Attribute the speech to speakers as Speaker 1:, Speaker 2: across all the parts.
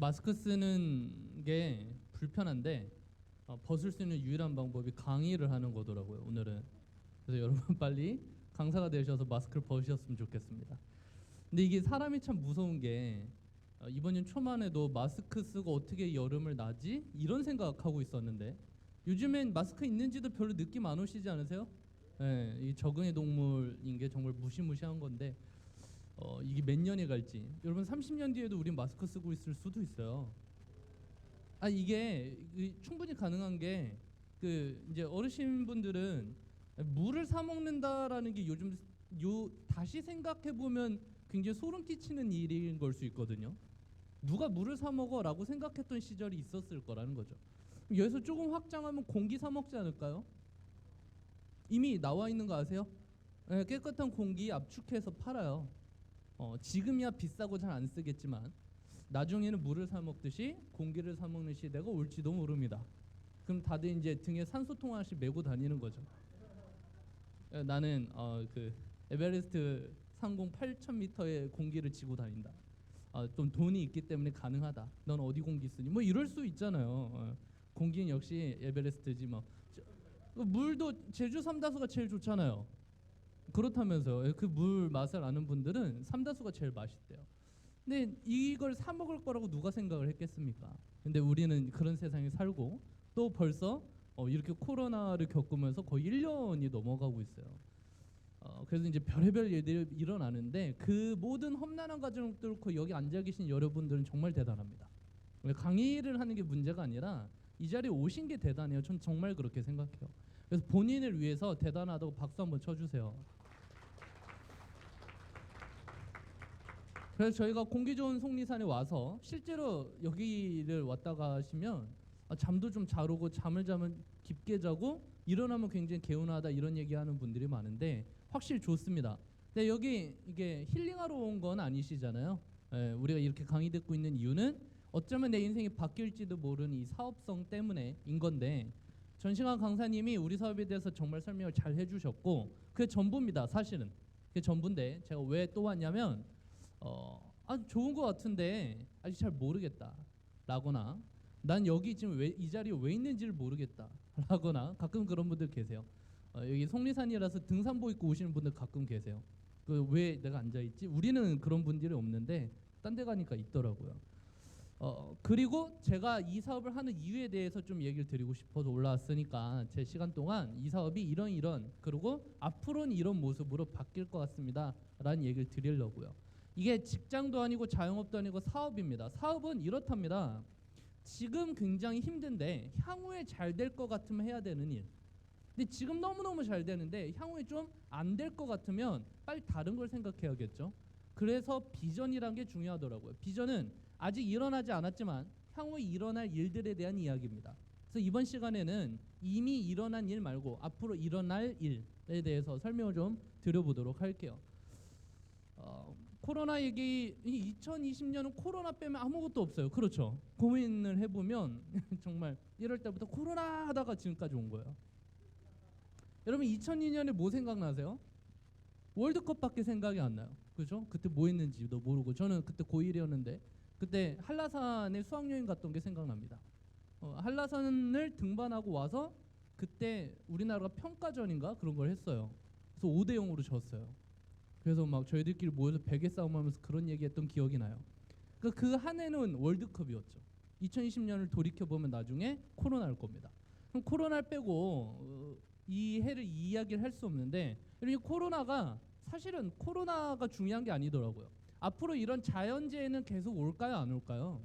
Speaker 1: 마스크 쓰는 게 불편한데 벗을 수 있는 유일한 방법이 강의를 하는 거더라고요. 오늘은. 그래서 여러분 빨리 강사가 되셔서 마스크를 벗으셨으면 좋겠습니다. 근데 이게 사람이 참 무서운 게 이번 년 초만 해도 마스크 쓰고 어떻게 여름을 나지? 이런 생각하고 있었는데 요즘엔 마스크 있는지도 별로 느낌 안 오시지 않으세요? 예, 이 적응의 동물인 게 정말 무시무시한 건데 이게 몇 년이 갈지 여러분 30년 뒤에도 우린 마스크 쓰고 있을 수도 있어요. 이게 충분히 가능한 게 그 이제 어르신분들은 물을 사 먹는다라는 게 요즘 다시 생각해 보면 굉장히 소름 끼치는 일인 걸 수 있거든요. 누가 물을 사 먹어라고 생각했던 시절이 있었을 거라는 거죠. 여기서 조금 확장하면 공기 사 먹지 않을까요? 이미 나와 있는 거 아세요? 네, 깨끗한 공기 압축해서 팔아요. 지금이야 비싸고 잘 안 쓰겠지만 나중에는 물을 사 먹듯이 공기를 사 먹는 시대가 올지도 모릅니다. 그럼 다들 이제 등에 산소통 하나씩 메고 다니는 거죠. 나는 그 에베레스트 상공 8,000m의 공기를 지고 다닌다. 좀 돈이 있기 때문에 가능하다. 넌 어디 공기 쓰니? 뭐 이럴 수 있잖아요. 공기는 역시 에베레스트지 뭐. 물도 제주 삼다수가 제일 좋잖아요. 그렇다면서요. 그 물 맛을 아는 분들은 삼다수가 제일 맛있대요. 근데 이걸 사 먹을 거라고 누가 생각을 했겠습니까? 근데 우리는 그런 세상에 살고 또 벌써 이렇게 코로나를 겪으면서 거의 1년이 넘어가고 있어요. 그래서 이제 별의별 일들이 일어나는데 그 모든 험난한 과정을 뚫고 여기 앉아 계신 여러분들은 정말 대단합니다. 강의를 하는 게 문제가 아니라 이 자리에 오신 게 대단해요. 전 정말 그렇게 생각해요. 그래서 본인을 위해서 대단하다고 박수 한번 쳐주세요. 그래서 저희가 공기 좋은 속리산에 와서 실제로 여기를 왔다 가시면 잠도 좀 잘 오고 잠을 자면 깊게 자고 일어나면 굉장히 개운하다 이런 얘기하는 분들이 많은데 확실히 좋습니다. 근데 여기 이게 힐링하러 온 건 아니시잖아요. 우리가 이렇게 강의 듣고 있는 이유는 어쩌면 내 인생이 바뀔지도 모르는 이 사업성 때문에인 건데 전시관 강사님이 우리 사업에 대해서 정말 설명을 잘 해주셨고 그게 전부입니다. 사실은 그게 전부인데 제가 왜 또 왔냐면 아주 좋은 것 같은데 아직 잘 모르겠다 라거나 난 여기 지금 왜 이 자리에 왜 있는지를 모르겠다 라거나 가끔 그런 분들 계세요. 여기 속리산이라서 등산복 입고 오시는 분들 가끔 계세요. 그 왜 내가 앉아있지? 우리는 그런 분들이 없는데 딴 데 가니까 있더라고요. 그리고 제가 이 사업을 하는 이유에 대해서 좀 얘기를 드리고 싶어서 올라왔으니까 제 시간 동안 이 사업이 이런 그리고 앞으로는 이런 모습으로 바뀔 것 같습니다 라는 얘기를 드리려고요. 이게 직장도 아니고 자영업도 아니고 사업입니다. 사업은 이렇답니다. 지금 굉장히 힘든데 향후에 잘 될 것 같으면 해야 되는 일. 근데 지금 너무너무 잘 되는데 향후에 좀 안 될 것 같으면 빨리 다른 걸 생각해야겠죠. 그래서 비전이란 게 중요하더라고요. 비전은 아직 일어나지 않았지만 향후에 일어날 일들에 대한 이야기입니다. 그래서 이번 시간에는 이미 일어난 일 말고 앞으로 일어날 일에 대해서 설명을 좀 드려보도록 할게요. 코로나 얘기 2020년은 코로나 빼면 아무것도 없어요. 그렇죠. 고민을 해보면 정말 1월 달부터 코로나 하다가 지금까지 온 거예요. 여러분 2002년에 뭐 생각나세요? 월드컵밖에 생각이 안 나요. 그죠? 그때 뭐 했는지도 모르고 저는 그때 고1이었는데 그때 한라산에 수학여행 갔던 게 생각납니다. 한라산을 등반하고 와서 그때 우리나라가 평가전인가 그런 걸 했어요. 그래서 5대0으로 졌어요. 그래서 막 저희들끼리 모여서 베개 싸움하면서 그런 얘기했던 기억이 나요. 그 한 해는 월드컵이었죠. 2020년을 돌이켜보면 나중에 코로나일 겁니다. 그럼 코로나를 빼고 이 해를 이야기를 할 수 없는데 이 코로나가 사실은 코로나가 중요한 게 아니더라고요. 앞으로 이런 자연재해는 계속 올까요 안 올까요?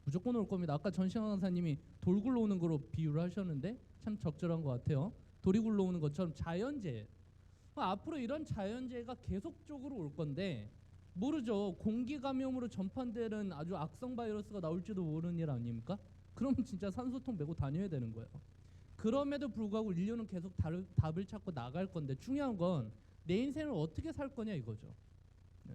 Speaker 1: 무조건 올 겁니다. 아까 전시환 강사님이 돌 굴러오는 거로 비유를 하셨는데 참 적절한 것 같아요. 돌이 굴러오는 것처럼 자연재해 앞으로 이런 자연재해가 계속적으로 올 건데 모르죠. 공기 감염으로 전파되는 아주 악성 바이러스가 나올지도 모르는 일 아닙니까? 그럼 진짜 산소통 메고 다녀야 되는 거예요. 그럼에도 불구하고 인류는 계속 답을 찾고 나갈 건데 중요한 건 내 인생을 어떻게 살 거냐 이거죠. 네.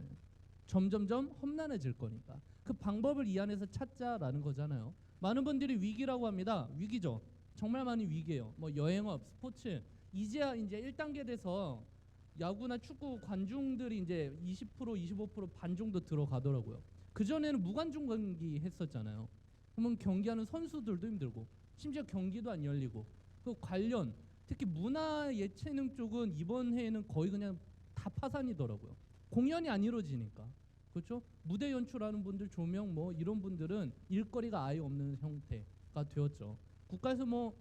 Speaker 1: 점점점 험난해질 거니까 그 방법을 이 안에서 찾자라는 거잖아요. 많은 분들이 위기라고 합니다. 위기죠. 정말 많이 위기예요. 뭐 여행업, 스포츠 이제야 이제 1단계 돼서 야구나 축구 관중들이 이제 20% 25% 반 정도 들어가더라고요. 그 전에는 무관중 경기 했었잖아요. 그러면 경기하는 선수들도 힘들고 심지어 경기도 안 열리고 그 관련 특히 문화 예체능 쪽은 이번 해에는 거의 그냥 다 파산이더라고요. 공연이 안 이루어지니까. 그렇죠? 무대 연출하는 분들, 조명 뭐 이런 분들은 일거리가 아예 없는 형태가 되었죠. 국가에서 뭐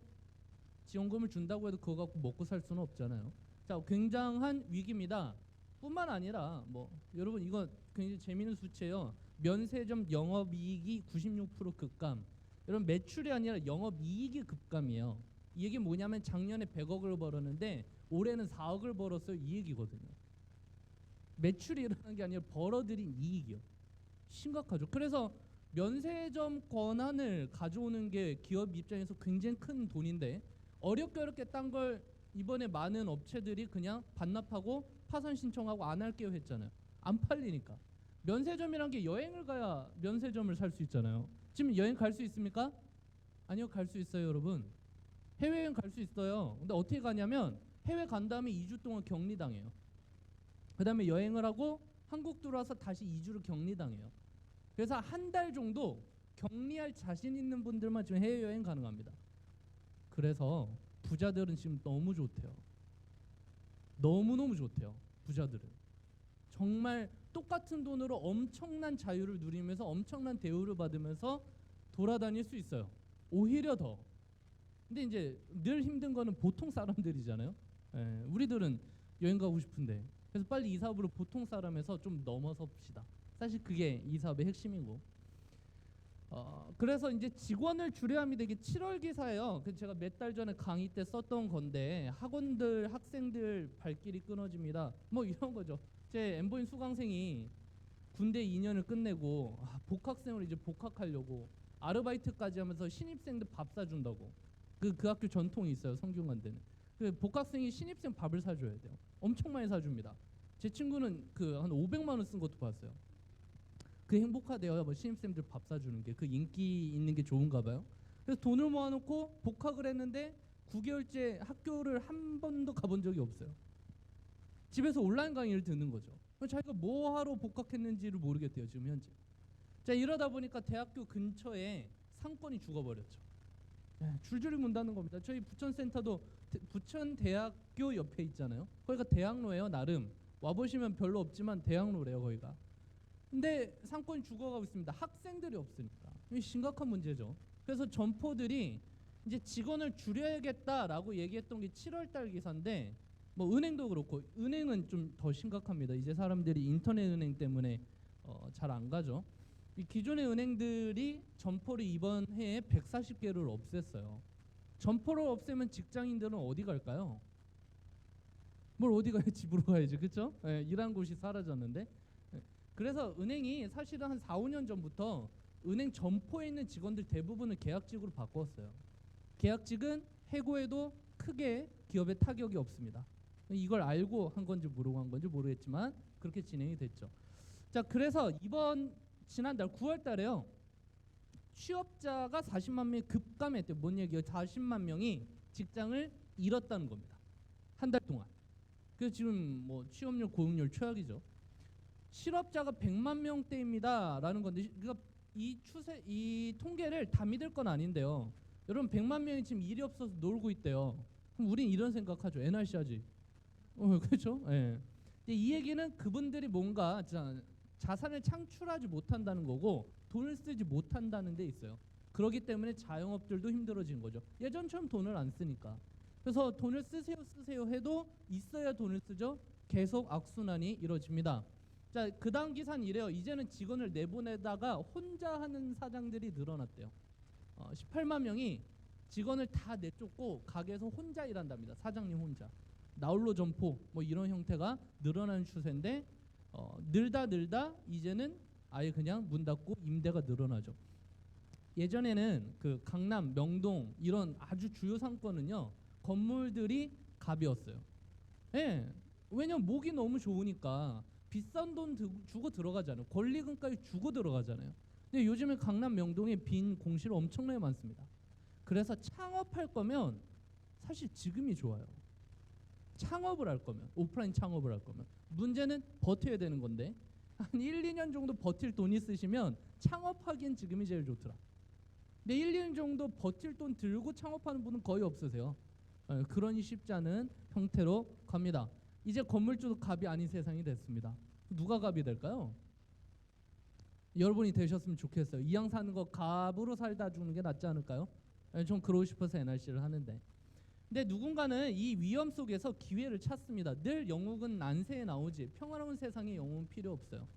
Speaker 1: 지원금을 준다고 해도 그거 갖고 먹고 살 수는 없잖아요. 자, 굉장한 위기입니다. 뿐만 아니라 뭐 여러분 이거 굉장히 재미있는 수치예요. 면세점 영업이익이 96% 급감. 여러분 매출이 아니라 영업이익이 급감이에요. 이 얘기 뭐냐면 작년에 100억을 벌었는데 올해는 4억을 벌었어요. 이 얘기거든요. 매출이 일어난 게 아니라 벌어들인 이익이요. 심각하죠. 그래서 면세점 권한을 가져오는 게 기업 입장에서 굉장히 큰 돈인데 어렵게 딴 걸 이번에 많은 업체들이 그냥 반납하고 파산 신청하고 안 할게요 했잖아요. 안 팔리니까. 면세점이란 게 여행을 가야 면세점을 살 수 있잖아요. 지금 여행 갈 수 있습니까? 아니요, 갈 수 있어요, 여러분. 해외여행 갈 수 있어요. 근데 어떻게 가냐면 해외 간 다음에 2주 동안 격리당해요. 그 다음에 여행을 하고 한국 들어와서 다시 2주를 격리당해요. 그래서 한 달 정도 격리할 자신 있는 분들만 지금 해외여행 가능합니다. 그래서 부자들은 지금 너무 좋대요. 너무너무 좋대요. 부자들은. 정말 똑같은 돈으로 엄청난 자유를 누리면서 엄청난 대우를 받으면서 돌아다닐 수 있어요. 오히려 더. 근데 이제 늘 힘든 거는 보통 사람들이잖아요. 예, 우리들은 여행 가고 싶은데 그래서 빨리 이 사업으로 보통 사람에서 좀 넘어섭시다. 사실 그게 이 사업의 핵심이고. 그래서 이제 직원을 줄여야 합니다. 이게 7월 기사예요. 그 제가 몇 달 전에 강의 때 썼던 건데 학원들 학생들 발길이 끊어집니다. 뭐 이런 거죠. 제 엠보인 수강생이 군대 2년을 끝내고 복학생으로 이제 복학하려고 아르바이트까지 하면서 신입생들 밥 사준다고. 그 학교 전통이 있어요. 성균관대는. 그 복학생이 신입생 밥을 사줘야 돼요. 엄청 많이 사줍니다. 제 친구는 그 한 500만 원 쓴 것도 봤어요. 그 행복하대요. 뭐 신입생들 밥 사주는 게 그 인기 있는 게 좋은가 봐요. 그래서 돈을 모아놓고 복학을 했는데 9개월째 학교를 한 번도 가본 적이 없어요. 집에서 온라인 강의를 듣는 거죠. 자기가 뭐 하러 복학했는지를 모르겠대요. 지금 현재. 자, 이러다 보니까 대학교 근처에 상권이 죽어버렸죠. 줄줄이 문 닫는 겁니다. 저희 부천센터도 부천대학교 옆에 있잖아요. 거기가 대학로예요. 나름 와보시면 별로 없지만 대학로래요. 거기가. 근데 상권이 죽어가고 있습니다. 학생들이 없으니까. 이게 심각한 문제죠. 그래서 점포들이 이제 직원을 줄여야겠다라고 얘기했던 게 7월달 기사인데 뭐 은행도 그렇고 은행은 좀 더 심각합니다. 이제 사람들이 인터넷 은행 때문에 잘 안 가죠. 이 기존의 은행들이 점포를 이번 해에 140개를 없앴어요. 점포를 없애면 직장인들은 어디 갈까요? 뭘 어디 가요? 집으로 가야지, 그렇죠? 일하는 곳이 사라졌는데. 그래서 은행이 사실은 한 4, 5년 전부터 은행 점포에 있는 직원들 대부분을 계약직으로 바꿨어요. 계약직은 해고해도 크게 기업에 타격이 없습니다. 이걸 알고 한 건지 모르고 한 건지 모르겠지만 그렇게 진행이 됐죠. 자, 그래서 지난달 9월 달에요. 취업자가 40만 명이 급감했대요. 뭔 얘기예요? 40만 명이 직장을 잃었다는 겁니다. 한 달 동안. 그래서 지금 뭐 취업률, 고용률 최악이죠. 실업자가 100만 명대입니다라는 건데, 그러니까 이 통계를 다 믿을 건 아닌데요. 여러분 100만 명이 지금 일이 없어서 놀고 있대요. 그럼 우린 이런 생각하죠. NRC 하지. 그렇죠? 예. 이 얘기는 그분들이 뭔가 자산을 창출하지 못한다는 거고 돈을 쓰지 못한다는 데 있어요. 그렇기 때문에 자영업들도 힘들어지는 거죠. 예전처럼 돈을 안 쓰니까. 그래서 돈을 쓰세요 해도 있어야 돈을 쓰죠. 계속 악순환이 이루어집니다. 자, 그 다음 기사는 이래요. 이제는 직원을 내보내다가 혼자 하는 사장들이 늘어났대요. 18만 명이 직원을 다 내쫓고 가게에서 혼자 일한답니다. 사장님 혼자. 나홀로 점포 뭐 이런 형태가 늘어나는 추세인데 늘다 이제는 아예 그냥 문 닫고 임대가 늘어나죠. 예전에는 그 강남, 명동 이런 아주 주요 상권은요 건물들이 갑이었어요. 예, 왜냐면 목이 너무 좋으니까 비싼 돈 주고 들어가잖아요. 권리금까지 주고 들어가잖아요. 근데 요즘에 강남, 명동에 빈 공실 엄청나게 많습니다. 그래서 창업할 거면 사실 지금이 좋아요. 창업을 할 거면, 오프라인 창업을 할 거면. 문제는 버텨야 되는 건데 한 1, 2년 정도 버틸 돈 있으시면 창업하기엔 지금이 제일 좋더라. 근데 1, 2년 정도 버틸 돈 들고 창업하는 분은 거의 없으세요. 그러니 쉽지 않은 형태로 갑니다. 이제 건물주도 갑이 아닌 세상이 됐습니다. 누가 갑이 될까요? 여러분이 되셨으면 좋겠어요. 이왕 사는 거 갑으로 살다 죽는 게 낫지 않을까요? 좀 그러고 싶어서 NRC를 하는데, 근데 누군가는 이 위험 속에서 기회를 찾습니다. 늘 영웅은 난세에 나오지 평화로운 세상에 영웅은 필요 없어요.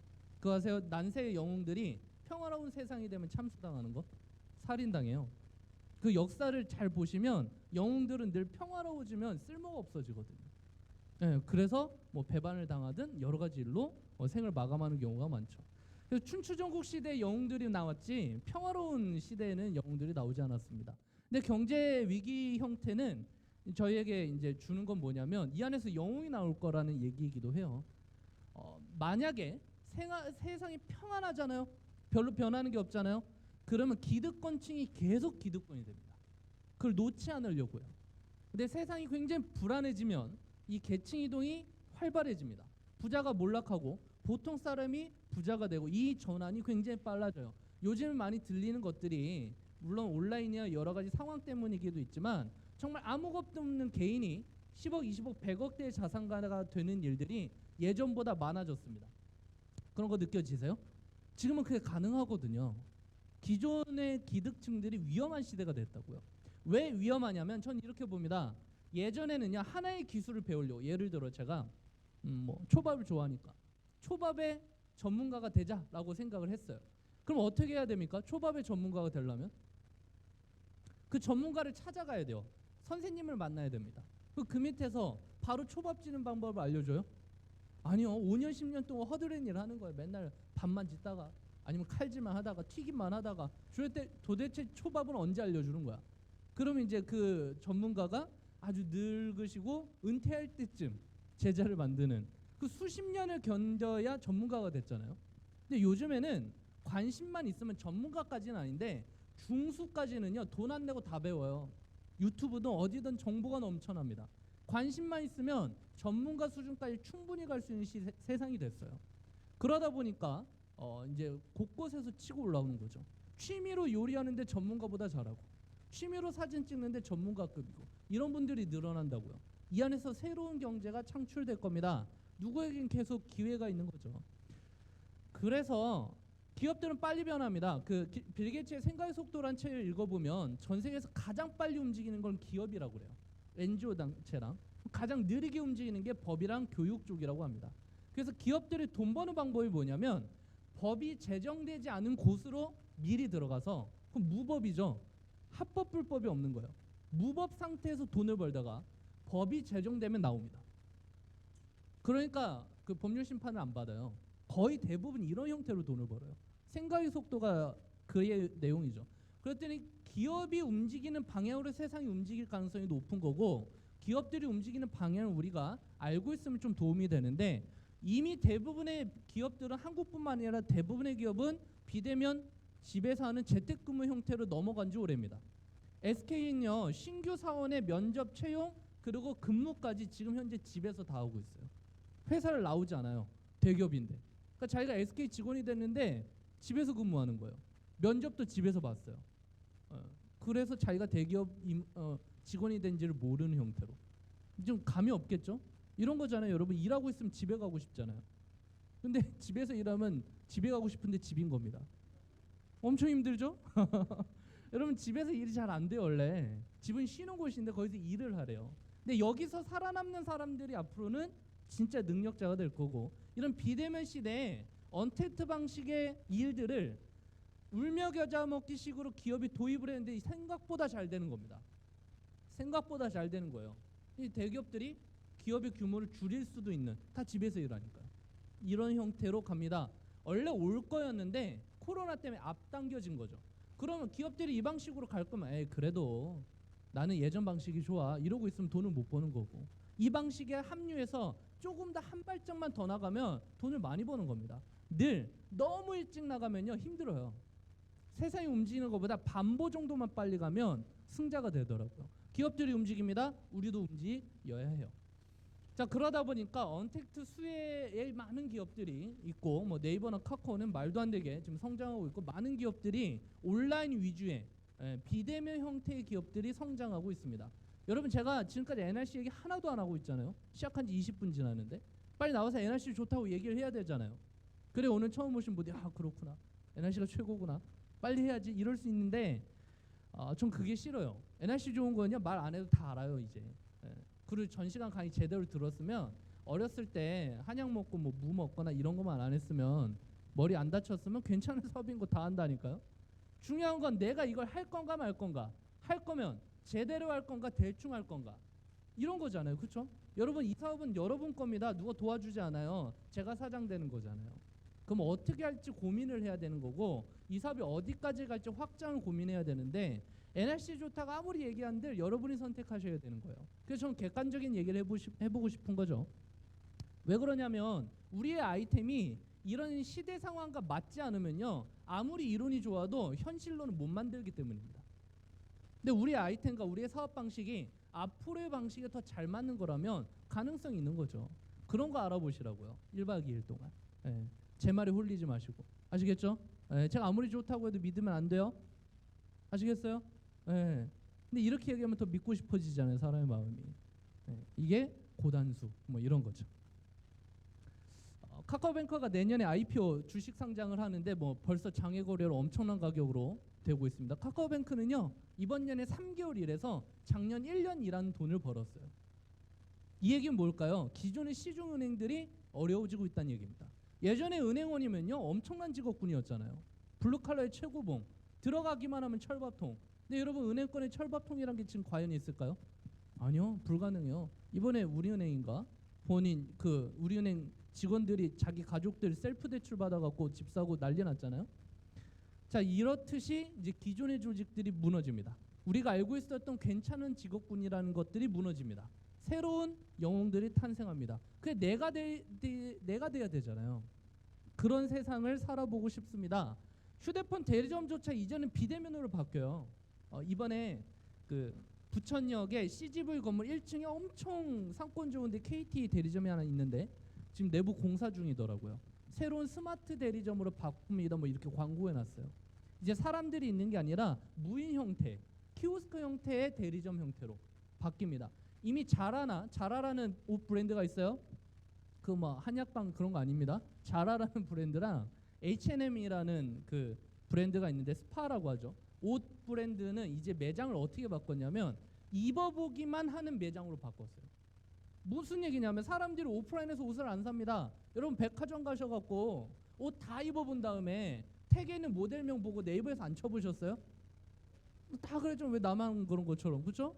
Speaker 1: 그거 아세요? 난세의 영웅들이 평화로운 세상이 되면 참수당하는 거, 살인당해요. 그 역사를 잘 보시면 영웅들은 늘 평화로워지면 쓸모가 없어지거든요. 그래서 뭐 배반을 당하든 여러 가지 일로 생을 마감하는 경우가 많죠. 그래서 춘추전국 시대 영웅들이 나왔지 평화로운 시대에는 영웅들이 나오지 않았습니다. 근데 경제 위기 형태는 저희에게 이제 주는 건 뭐냐면 이 안에서 영웅이 나올 거라는 얘기이기도 해요. 만약에 세상이 평안하잖아요. 별로 변하는 게 없잖아요. 그러면 기득권층이 계속 기득권이 됩니다. 그걸 놓지 않으려고요. 근데 세상이 굉장히 불안해지면 이 계층 이동이 활발해집니다. 부자가 몰락하고 보통 사람이 부자가 되고 이 전환이 굉장히 빨라져요. 요즘 많이 들리는 것들이 물론 온라인이나 여러 가지 상황 때문이기도 있지만 정말 아무것도 없는 개인이 10억, 20억, 100억대의 자산가가 되는 일들이 예전보다 많아졌습니다. 그런 거 느껴지세요? 지금은 그게 가능하거든요. 기존의 기득층들이 위험한 시대가 됐다고요. 왜 위험하냐면 전 이렇게 봅니다. 예전에는요 하나의 기술을 배우려고, 예를 들어 제가 뭐 초밥을 좋아하니까 초밥의 전문가가 되자라고 생각을 했어요. 그럼 어떻게 해야 됩니까? 초밥의 전문가가 되려면 그 전문가를 찾아가야 돼요. 선생님을 만나야 됩니다. 그 밑에서 바로 초밥 짓는 방법을 알려줘요? 아니요. 5년 10년 동안 허드렛 일 하는 거예요. 맨날 밥만 짓다가 아니면 칼질만 하다가 튀김만 하다가 도대체 초밥은 언제 알려주는 거야? 그러면 이제 그 전문가가 아주 늙으시고 은퇴할 때쯤 제자를 만드는, 그 수십 년을 견뎌야 전문가가 됐잖아요. 근데 요즘에는 관심만 있으면 전문가까지는 아닌데 중수까지는요 돈 안 내고 다 배워요. 유튜브든 어디든 정보가 넘쳐납니다. 관심만 있으면 전문가 수준까지 충분히 갈 수 있는 세상이 됐어요. 그러다 보니까 이제 곳곳에서 치고 올라오는 거죠. 취미로 요리하는데 전문가보다 잘하고, 취미로 사진 찍는데 전문가급이고, 이런 분들이 늘어난다고요. 이 안에서 새로운 경제가 창출될 겁니다. 누구에겐 계속 기회가 있는 거죠. 그래서 기업들은 빨리 변합니다. 빌 게이츠의 생각의 속도란 책을 읽어보면 전 세계에서 가장 빨리 움직이는 건 기업이라고 그래요. NGO 단체랑 가장 느리게 움직이는 게 법이랑 교육 쪽이라고 합니다. 그래서 기업들이 돈 버는 방법이 뭐냐면 법이 제정되지 않은 곳으로 미리 들어가서, 그럼 무법이죠. 합법 불법이 없는 거예요. 무법 상태에서 돈을 벌다가 법이 제정되면 나옵니다. 그러니까 그 법률 심판을 안 받아요. 거의 대부분 이런 형태로 돈을 벌어요. 생각의 속도가 그의 내용이죠. 그랬더니 기업이 움직이는 방향으로 세상이 움직일 가능성이 높은 거고, 기업들이 움직이는 방향을 우리가 알고 있으면 좀 도움이 되는데, 이미 대부분의 기업들은, 한국뿐만 아니라 대부분의 기업은 비대면 집에서 하는 재택근무 형태로 넘어간 지 오래입니다. SK는요 신규 사원의 면접, 채용, 그리고 근무까지 지금 현재 집에서 다 하고 있어요. 회사를 나오지 않아요. 대기업인데. 그러니까 자기가 SK 직원이 됐는데 집에서 근무하는 거예요. 면접도 집에서 봤어요. 그래서 자기가 대기업 직원이 된지를 모르는 형태로. 좀 감이 없겠죠? 이런 거잖아요. 여러분 일하고 있으면 집에 가고 싶잖아요. 근데 집에서 일하면 집에 가고 싶은데 집인 겁니다. 엄청 힘들죠? 여러분 집에서 일이 잘 안 돼요. 원래 집은 쉬는 곳인데 거기서 일을 하래요. 근데 여기서 살아남는 사람들이 앞으로는 진짜 능력자가 될 거고, 이런 비대면 시대에 언택트 방식의 일들을 울며 겨자 먹기 식으로 기업이 도입을 했는데 생각보다 잘 되는 겁니다. 생각보다 잘 되는 거예요. 이 대기업들이 기업의 규모를 줄일 수도 있는, 다 집에서 일하니까요. 이런 형태로 갑니다. 원래 올 거였는데 코로나 때문에 앞당겨진 거죠. 그러면 기업들이 이 방식으로 갈 거면 그래도 나는 예전 방식이 좋아 이러고 있으면 돈을 못 버는 거고, 이 방식에 합류해서 조금 더 한 발짝만 더 나가면 돈을 많이 버는 겁니다. 늘 너무 일찍 나가면요 힘들어요. 세상이 움직이는 것보다 반보 정도만 빨리 가면 승자가 되더라고요. 기업들이 움직입니다. 우리도 움직여야 해요. 자, 그러다 보니까 언택트 수혜의 많은 기업들이 있고, 뭐 네이버나 카카오는 말도 안 되게 지금 성장하고 있고, 많은 기업들이 온라인 위주의 비대면 형태의 기업들이 성장하고 있습니다. 여러분, 제가 지금까지 NRC 얘기 하나도 안 하고 있잖아요. 시작한 지 20분 지났는데 빨리 나와서 NRC 좋다고 얘기를 해야 되잖아요. 그래, 오늘 처음 오신 분들이 그렇구나, NRC가 최고구나, 빨리 해야지, 이럴 수 있는데 전 그게 싫어요. NRC 좋은 거냐 말 안 해도 다 알아요 이제. 그리고 전 시간 강의 제대로 들었으면, 어렸을 때 한약 먹고 뭐 무 먹거나 이런 것만 안 했으면, 머리 안 다쳤으면 괜찮은 사업인 거 다 한다니까요. 중요한 건 내가 이걸 할 건가 말 건가, 할 거면 제대로 할 건가 대충 할 건가, 이런 거잖아요. 그렇죠? 여러분, 이 사업은 여러분 겁니다. 누가 도와주지 않아요. 제가 사장 되는 거잖아요. 그럼 어떻게 할지 고민을 해야 되는 거고, 이 사업이 어디까지 갈지 확장을 고민해야 되는데, NRC 좋다가 아무리 얘기한들 여러분이 선택하셔야 되는 거예요. 그래서 저는 객관적인 얘기를 해보고 싶은 거죠. 왜 그러냐면, 우리의 아이템이 이런 시대 상황과 맞지 않으면요, 아무리 이론이 좋아도 현실로는 못 만들기 때문입니다. 근데 우리의 아이템과 우리의 사업 방식이 앞으로의 방식에 더 잘 맞는 거라면 가능성이 있는 거죠. 그런 거 알아보시라고요. 1박 2일 동안. 제 말에 홀리지 마시고. 아시겠죠? 제가 아무리 좋다고 해도 믿으면 안 돼요. 아시겠어요? 근데 이렇게 얘기하면 더 믿고 싶어지잖아요, 사람의 마음이. 이게 고단수 뭐 이런 거죠. 카카오뱅크가 내년에 IPO 주식 상장을 하는데, 뭐 벌써 장외 거래로 엄청난 가격으로 되고 있습니다. 카카오뱅크는요, 이번 년에 3개월 일해서 작년 1년 일한 돈을 벌었어요. 이 얘기는 뭘까요? 기존의 시중은행들이 어려워지고 있다는 얘기입니다. 예전에 은행원이면요, 엄청난 직업군이었잖아요. 블루칼라의 최고봉, 들어가기만 하면 철밥통. 근데 여러분, 은행권에 철밥통이란 게 지금 과연 있을까요? 아니요, 불가능해요. 이번에 우리은행인가 본인 우리은행 직원들이 자기 가족들 셀프 대출 받아갖고 집 사고 난리 났잖아요. 자, 이렇듯이 이제 기존의 조직들이 무너집니다. 우리가 알고 있었던 괜찮은 직업군이라는 것들이 무너집니다. 새로운 영웅들이 탄생합니다. 그게 내가 돼야 되잖아요. 그런 세상을 살아보고 싶습니다. 휴대폰 대리점조차 이제는 비대면으로 바뀌어요. 이번에 그 부천역에 CGV 건물 1층에 엄청 상권 좋은데 KT 대리점이 하나 있는데 지금 내부 공사 중이더라고요. 새로운 스마트 대리점으로 바꿉니다. 뭐 이렇게 광고해놨어요. 이제 사람들이 있는 게 아니라 무인 형태, 키오스크 형태의 대리점 형태로 바뀝니다. 이미 자라라는 옷 브랜드가 있어요. 그 뭐 한약방 그런 거 아닙니다. 자라라는 브랜드랑 H&M이라는 그 브랜드가 있는데, 스파라고 하죠. 옷 브랜드는 이제 매장을 어떻게 바꿨냐면 입어보기만 하는 매장으로 바꿨어요. 무슨 얘기냐면, 사람들이 오프라인에서 옷을 안 삽니다. 여러분, 백화점 가셔갖고 옷 다 입어본 다음에 택에 있는 모델명 보고 네이버에서 안 쳐보셨어요? 다 그랬죠. 왜 나만 그런 것처럼, 그렇죠?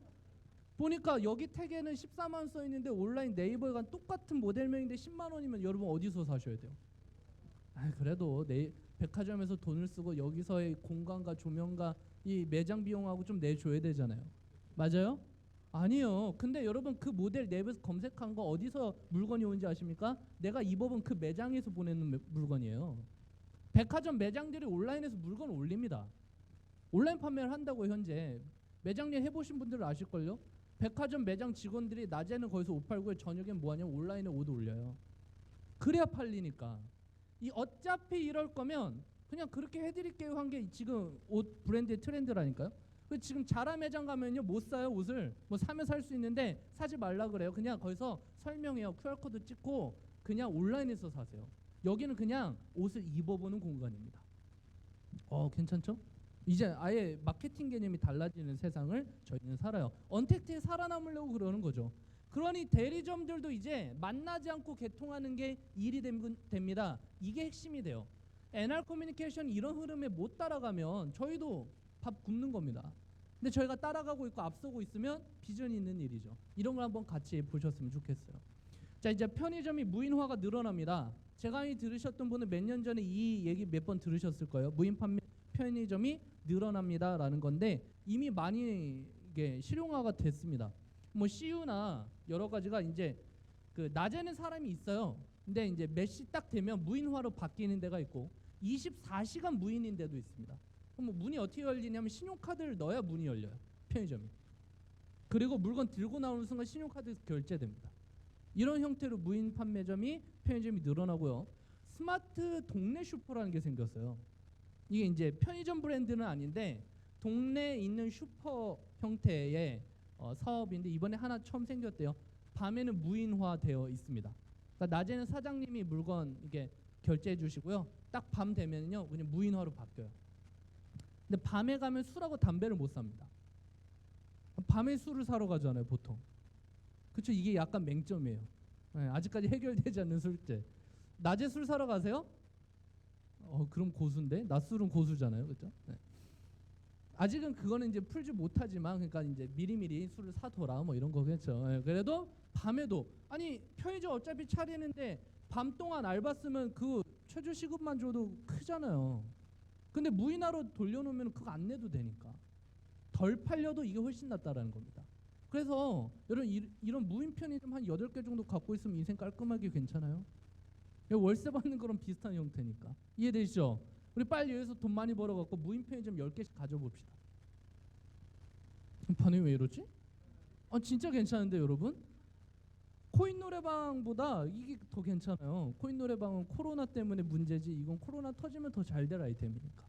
Speaker 1: 보니까 여기 택에는 14만 원 써있는데 온라인 네이버에 간 똑같은 모델명인데 10만 원이면 여러분 어디서 사셔야 돼요? 그래도 백화점에서 돈을 쓰고 여기서의 공간과 조명과 이 매장 비용하고 좀 내줘야 되잖아요. 맞아요? 아니요. 근데 여러분, 그 모델 네이버에서 검색한 거 어디서 물건이 온지 아십니까? 내가 입어본 그 매장에서 보내는 물건이에요. 백화점 매장들이 온라인에서 물건 올립니다. 온라인 판매를 한다고. 현재 매장 일 해보신 분들은 아실걸요? 백화점 매장 직원들이 낮에는 거기서 옷 팔고 저녁엔 뭐하냐면 온라인에 옷 올려요. 그래야 팔리니까. 어차피 이럴 거면 그냥 그렇게 해드릴게요 한 게 지금 옷 브랜드의 트렌드라니까요. 지금 자라 매장 가면요, 못 사요. 옷을 뭐 사면 살 수 있는데 사지 말라 그래요. 그냥 거기서 설명해요. QR코드 찍고 그냥 온라인에서 사세요. 여기는 그냥 옷을 입어보는 공간입니다. 괜찮죠? 이제 아예 마케팅 개념이 달라지는 세상을 저희는 살아요. 언택트에 살아남으려고 그러는 거죠. 그러니 대리점들도 이제 만나지 않고 개통하는 게 일이 됩니다. 이게 핵심이 돼요. NR 커뮤니케이션 이런 흐름에 못 따라가면 저희도 밥 굶는 겁니다. 근데 저희가 따라가고 있고 앞서고 있으면 비전이 있는 일이죠. 이런 걸 한번 같이 보셨으면 좋겠어요. 자, 이제 편의점이 무인화가 늘어납니다. 제가 강의 들으셨던 분은 몇 년 전에 이 얘기 몇 번 들으셨을 거예요. 무인 판매 편의점이 늘어납니다라는 건데, 이미 많이 이게 실용화가 됐습니다. 뭐 CU나 여러 가지가 이제 그 낮에는 사람이 있어요. 근데 이제 몇 시 딱 되면 무인화로 바뀌는 데가 있고 24시간 무인인 데도 있습니다. 그럼 뭐 문이 어떻게 열리냐면 신용카드를 넣어야 문이 열려요. 편의점이. 그리고 물건 들고 나오는 순간 신용카드에서 결제됩니다. 이런 형태로 무인 판매점이 편의점이 늘어나고요. 스마트 동네 슈퍼라는 게 생겼어요. 이게 이제 편의점 브랜드는 아닌데 동네에 있는 슈퍼 형태의 사업인데 이번에 하나 처음 생겼대요. 밤에는 무인화되어 있습니다. 그러니까 낮에는 사장님이 물건 이게 결제해 주시고요. 딱 밤 되면요 그냥 무인화로 바뀌어요. 근데 밤에 가면 술하고 담배를 못 삽니다. 밤에 술을 사러 가잖아요 보통. 그렇죠? 이게 약간 맹점이에요. 네, 아직까지 해결되지 않는 술제. 낮에 술 사러 가세요? 그럼 고수인데 낮술은 고수잖아요, 그렇죠? 네. 아직은 그거는 이제 풀지 못하지만 그러니까 이제 미리미리 술을 사둬라 뭐 이런 거겠죠. 네, 그래도 밤에도 아니 편의점 어차피 차리는데 밤 동안 알바 쓰면 그 최저 시급만 줘도 크잖아요. 근데 무인화로 돌려놓으면 그거 안 내도 되니까 덜 팔려도 이게 훨씬 낫다라는 겁니다. 그래서 여러분 이런 무인 편의점 한 8개 정도 갖고 있으면 인생 깔끔하게 괜찮아요. 월세 받는 거랑 비슷한 형태니까 이해되시죠? 우리 빨리 여기서 돈 많이 벌어갖고 무인 편의점 10개씩 가져봅시다. 반응이 왜 이러지? 진짜 괜찮은데 여러분? 코인 노래방보다 이게 더 괜찮아요. 코인 노래방은 코로나 때문에 문제지 이건 코로나 터지면 더 잘 될 아이템이니까.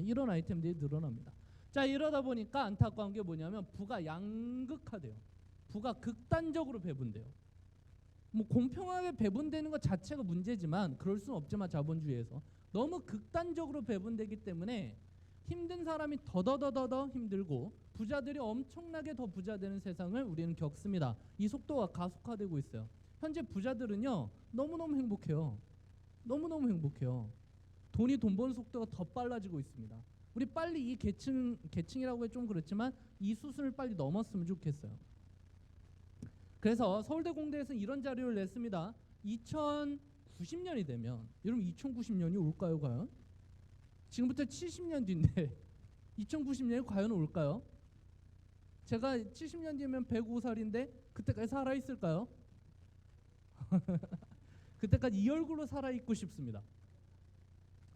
Speaker 1: 이런 아이템들이 늘어납니다. 자 이러다 보니까 안타까운 게 뭐냐면 부가 양극화돼요. 부가 극단적으로 배분돼요. 뭐 공평하게 배분되는 것 자체가 문제지만 그럴 수는 없지만 자본주의에서 너무 극단적으로 배분되기 때문에 힘든 사람이 더더더더 힘들고 부자들이 엄청나게 더 부자되는 세상을 우리는 겪습니다. 이 속도가 가속화되고 있어요. 현재 부자들은요 너무너무 행복해요. 너무너무 행복해요. 돈이 돈 버는 속도가 더 빨라지고 있습니다. 우리 빨리 이 계층이라고 해 좀 그렇지만 이 수순을 빨리 넘었으면 좋겠어요. 그래서 서울대 공대에서는 이런 자료를 냈습니다. 2090년이 되면 여러분 2090년이 올까요 과연? 지금부터 70년 뒤인데 2090년이 과연 올까요? 제가 70년 뒤면 105살인데 그때까지 살아있을까요? 그때까지 이 얼굴로 살아있고 싶습니다.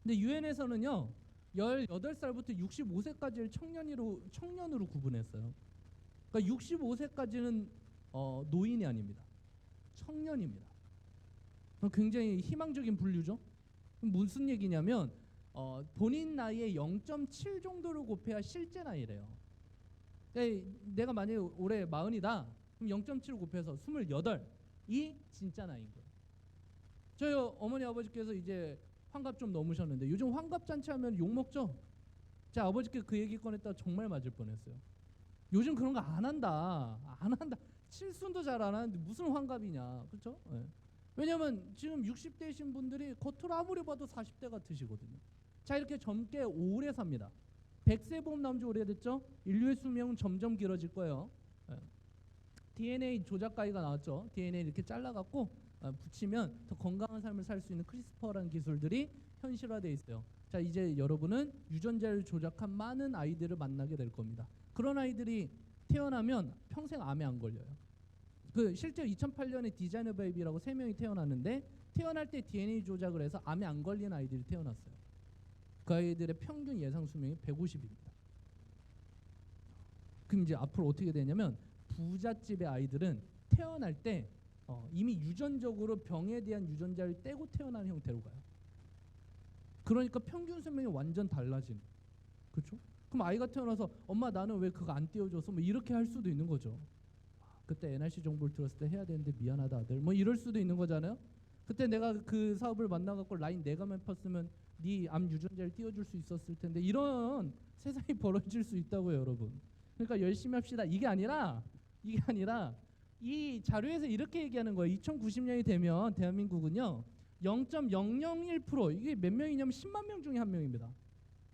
Speaker 1: 근데 유엔에서는요 18살부터 65세까지를 청년으로 구분했어요. 그러니까 65세까지는 노인이 아닙니다. 청년입니다. 굉장히 희망적인 분류죠. 무슨 얘기냐면 본인 나이의 0.7 정도를 곱해야 실제 나이래요. 그러니까 내가 만약에 올해 40이다. 그럼 0.7을 곱해서 28이 진짜 나이인 거예요. 저희 어머니 아버지께서 이제 환갑 좀 넘으셨는데 요즘 환갑 잔치 하면 욕 먹죠. 제 아버지께 그 얘기 꺼냈다가 정말 맞을 뻔했어요. 요즘 그런 거 안 한다. 안 한다. 칠순도 잘 안 하는데 무슨 환갑이냐. 그렇죠? 네. 왜냐면 지금 60대이신 분들이 겉으로 아무리 봐도 40대 같으시거든요. 자 이렇게 젊게 오래 삽니다. 100세 보험 나온 지 오래됐죠? 인류의 수명은 점점 길어질 거예요. 네. DNA 조작 가위가 나왔죠. DNA 이렇게 잘라갖고 붙이면 더 건강한 삶을 살 수 있는 크리스퍼라는 기술들이 현실화되어 있어요. 자 이제 여러분은 유전자를 조작한 많은 아이들을 만나게 될 겁니다. 그런 아이들이 태어나면 평생 암에 안 걸려요. 그 실제 2008년에 디자이너 베이비라고 3명이 태어났는데 태어날 때 DNA 조작을 해서 암에 안 걸린 아이들이 태어났어요. 그 아이들의 평균 예상 수명이 150입니다. 그럼 이제 앞으로 어떻게 되냐면 부잣집의 아이들은 태어날 때 이미 유전적으로 병에 대한 유전자를 떼고 태어나는 형태로 가요. 그러니까 평균 수명이 완전 달라지는. 그렇죠? 그럼 아이가 태어나서 엄마 나는 왜 그거 안 띄워줘서 뭐 이렇게 할 수도 있는 거죠. 그때 NRC 정보를 들었을 때 해야 되는데 미안하다 아들 뭐 이럴 수도 있는 거잖아요. 그때 내가 그 사업을 만나갖고 라인 내가 맺었으면 네 암 유전자를 띄워줄 수 있었을 텐데 이런 세상이 벌어질 수 있다고요 여러분. 그러니까 열심히 합시다. 이게 아니라 이 자료에서 이렇게 얘기하는 거예요. 2090년이 되면 대한민국은요 0.001% 이게 몇 명이냐면 10만 명 중에 한 명입니다.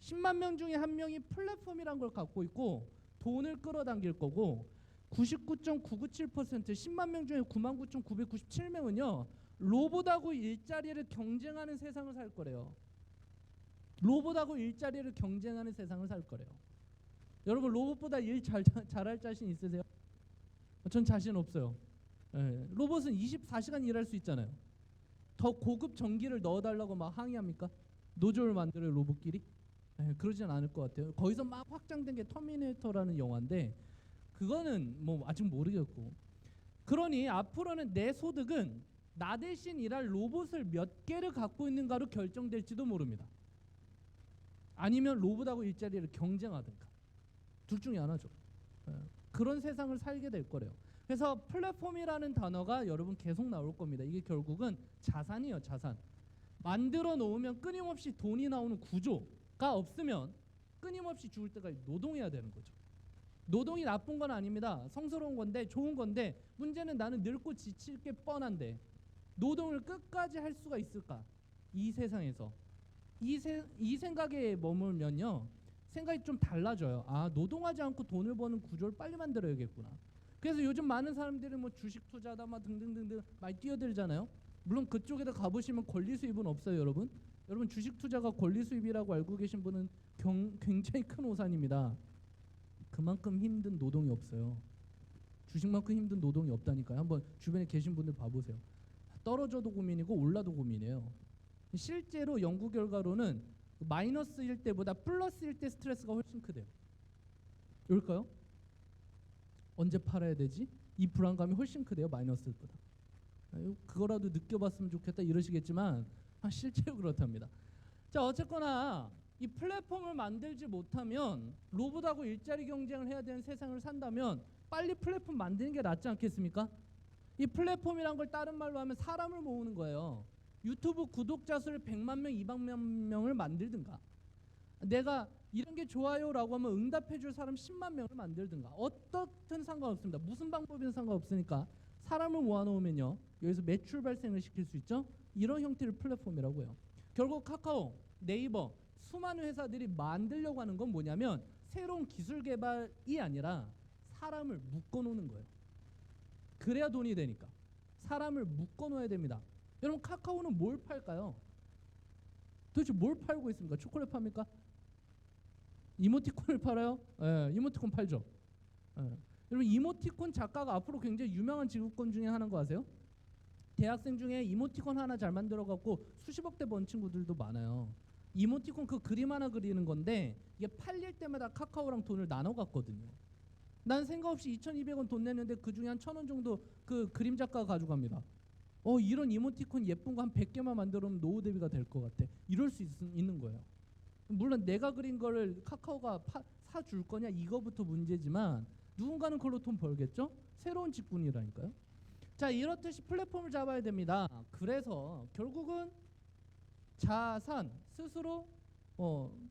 Speaker 1: 10만 명 중에 한 명이 플랫폼이란 걸 갖고 있고 돈을 끌어당길 거고 99.997% 10만 명 중에 99,997명은요 로봇하고 일자리를 경쟁하는 세상을 살 거래요. 로봇하고 일자리를 경쟁하는 세상을 살 거래요. 여러분 로봇보다 일 잘할 자신 있으세요? 전 자신 없어요. 예, 로봇은 24시간 일할 수 있잖아요. 더 고급 전기를 넣어달라고 막 항의합니까? 노조를 만들어요 로봇끼리? 예, 그러진 않을 것 같아요. 거기서 막 확장된 게 터미네이터라는 영화인데 그거는 뭐 아직 모르겠고 그러니 앞으로는 내 소득은 나 대신 일할 로봇을 몇 개를 갖고 있는가로 결정될지도 모릅니다. 아니면 로봇하고 일자리를 경쟁하든가 둘 중에 하나죠. 그런 세상을 살게 될 거래요. 그래서 플랫폼이라는 단어가 여러분 계속 나올 겁니다. 이게 결국은 자산이에요. 자산. 만들어 놓으면 끊임없이 돈이 나오는 구조가 없으면 끊임없이 죽을 때까지 노동해야 되는 거죠. 노동이 나쁜 건 아닙니다. 성스러운 건데 좋은 건데 문제는 나는 늙고 지칠 게 뻔한데 노동을 끝까지 할 수가 있을까? 이 세상에서 이 생각에 머물면요 생각이 좀 달라져요. 아, 노동하지 않고 돈을 버는 구조를 빨리 만들어야겠구나. 그래서 요즘 많은 사람들이 뭐 주식 투자다 막 등등등등 많이 뛰어들잖아요. 물론 그쪽에다 가보시면 권리 수입은 없어요. 여러분 주식 투자가 권리 수입이라고 알고 계신 분은 굉장히 큰 오산입니다. 그만큼 힘든 노동이 없어요. 주식만큼 힘든 노동이 없다니까요. 한번 주변에 계신 분들 봐보세요. 떨어져도 고민이고 올라도 고민이에요. 실제로 연구 결과로는 마이너스일 때보다 플러스일 때 스트레스가 훨씬 크대요. 왜일까요? 언제 팔아야 되지? 이 불안감이 훨씬 크대요. 마이너스보다. 그거라도 느껴봤으면 좋겠다 이러시겠지만 실제로 그렇답니다. 자, 어쨌거나 이 플랫폼을 만들지 못하면 로봇하고 일자리 경쟁을 해야 되는 세상을 산다면 빨리 플랫폼 만드는 게 낫지 않겠습니까? 이 플랫폼이란 걸 다른 말로 하면 사람을 모으는 거예요. 유튜브 구독자 수를 100만 명, 200만 명을 만들든가 내가 이런 게 좋아요라고 하면 응답해 줄 사람 10만 명을 만들든가 어떻든 상관없습니다. 무슨 방법이든 상관없으니까 사람을 모아놓으면요 여기서 매출 발생을 시킬 수 있죠. 이런 형태를 플랫폼이라고 해요. 결국 카카오, 네이버 수많은 회사들이 만들려고 하는 건 뭐냐면 새로운 기술 개발이 아니라 사람을 묶어놓는 거예요. 그래야 돈이 되니까 사람을 묶어놓아야 됩니다. 여러분 카카오는 뭘 팔까요? 도대체 뭘 팔고 있습니까? 초콜릿 팝니까? 이모티콘을 팔아요? 예, 이모티콘 팔죠. 예. 여러분 이모티콘 작가가 앞으로 굉장히 유명한 직업군 중에 하나인 거 아세요? 대학생 중에 이모티콘 하나 잘 만들어 갖고 수십억대 번 친구들도 많아요. 이모티콘 그 그림 하나 그리는 건데 이게 팔릴 때마다 카카오랑 돈을 나눠 갔거든요. 난 생각 없이 2,200원 돈 냈는데 그 중에 한 1,000원 정도 그 그림 작가가 가져갑니다. 이런 이모티콘 예쁜 거 한 100개만 만들면 노후 대비가 될 것 같아. 이럴 수 있는 거예요. 물론 내가 그린 거를 카카오가 사줄 거냐 이거부터 문제지만 누군가는 그걸로 돈 벌겠죠? 새로운 직군이라니까요. 자, 이렇듯이 플랫폼을 잡아야 됩니다. 그래서 결국은 자산, 스스로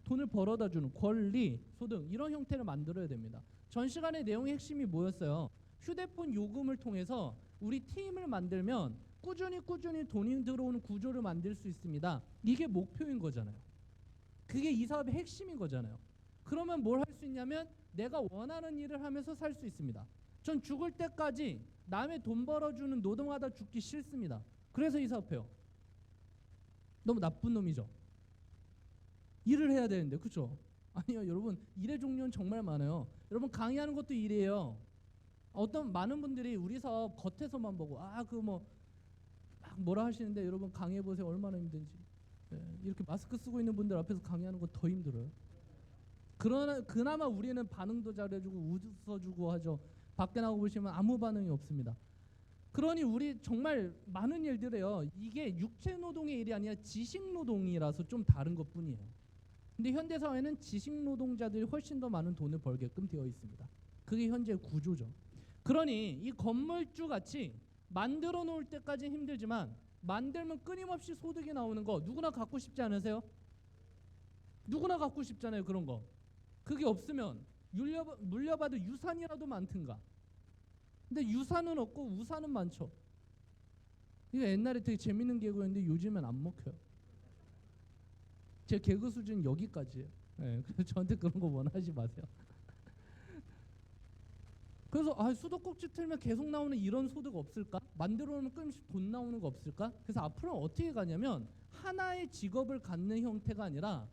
Speaker 1: 돈을 벌어다 주는 권리, 소득 이런 형태를 만들어야 됩니다. 전 시간의 내용의 핵심이 뭐였어요? 휴대폰 요금을 통해서 우리 팀을 만들면 꾸준히 돈이 들어오는 구조를 만들 수 있습니다. 이게 목표인 거잖아요. 그게 이 사업의 핵심인 거잖아요. 그러면 뭘 할 수 있냐면 내가 원하는 일을 하면서 살 수 있습니다. 전 죽을 때까지 남의 돈 벌어주는 노동하다 죽기 싫습니다. 그래서 이 사업해요. 너무 나쁜 놈이죠. 일을 해야 되는데 그렇죠? 아니요 여러분 일의 종류는 정말 많아요. 여러분 강의하는 것도 일이에요. 어떤 많은 분들이 우리 사업 겉에서만 보고 뭐라 하시는데 여러분 강의해 보세요. 얼마나 힘든지. 이렇게 마스크 쓰고 있는 분들 앞에서 강의하는 거 더 힘들어요. 그나마 우리는 반응도 잘해주고 웃어주고 하죠. 밖에 나가고 보시면 아무 반응이 없습니다. 그러니 우리 정말 많은 일들이에요. 이게 육체 노동의 일이 아니라 지식 노동이라서 좀 다른 것뿐이에요. 근데 현대 사회는 지식 노동자들이 훨씬 더 많은 돈을 벌게끔 되어 있습니다. 그게 현재 구조죠. 그러니 이 건물주 같이 만들어 놓을 때까지 힘들지만 만들면 끊임없이 소득이 나오는 거 누구나 갖고 싶지 않으세요? 누구나 갖고 싶잖아요. 그런 거. 그게 없으면 물려받을 유산이라도 많든가. 근데 유산은 없고 우산은 많죠. 이거 옛날에 되게 재밌는 개그였는데 요즘엔 안 먹혀요. 제 개그 수준은 여기까지예요. 그래서 저한테 그런 거 원하지 마세요. 그래서 수도꼭지 틀면 계속 나오는 이런 소득 없을까? 만들어 놓으면 끊임없이 돈 나오는 거 없을까? 그래서 앞으로는 어떻게 가냐면 하나의 직업을 갖는 형태가 아니라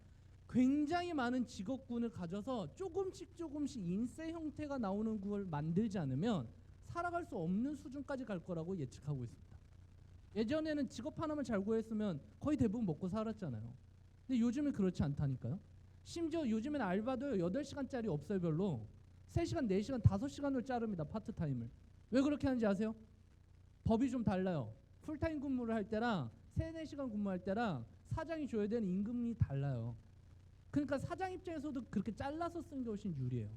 Speaker 1: 굉장히 많은 직업군을 가져서 조금씩 인세 형태가 나오는 걸 만들지 않으면 살아갈 수 없는 수준까지 갈 거라고 예측하고 있습니다. 예전에는 직업 하나만 잘 구했으면 거의 대부분 먹고 살았잖아요. 근데 요즘은 그렇지 않다니까요. 심지어 요즘엔 알바도 8시간짜리 없어요. 별로 3시간, 4시간, 5시간을 자릅니다. 파트타임을. 왜 그렇게 하는지 아세요? 법이 좀 달라요. 풀타임 근무를 할 때랑 3-4시간 근무할 때랑 사장이 줘야 되는 임금이 달라요. 그러니까 사장 입장에서도 그렇게 잘라서 쓰는 게 훨씬 유리해요.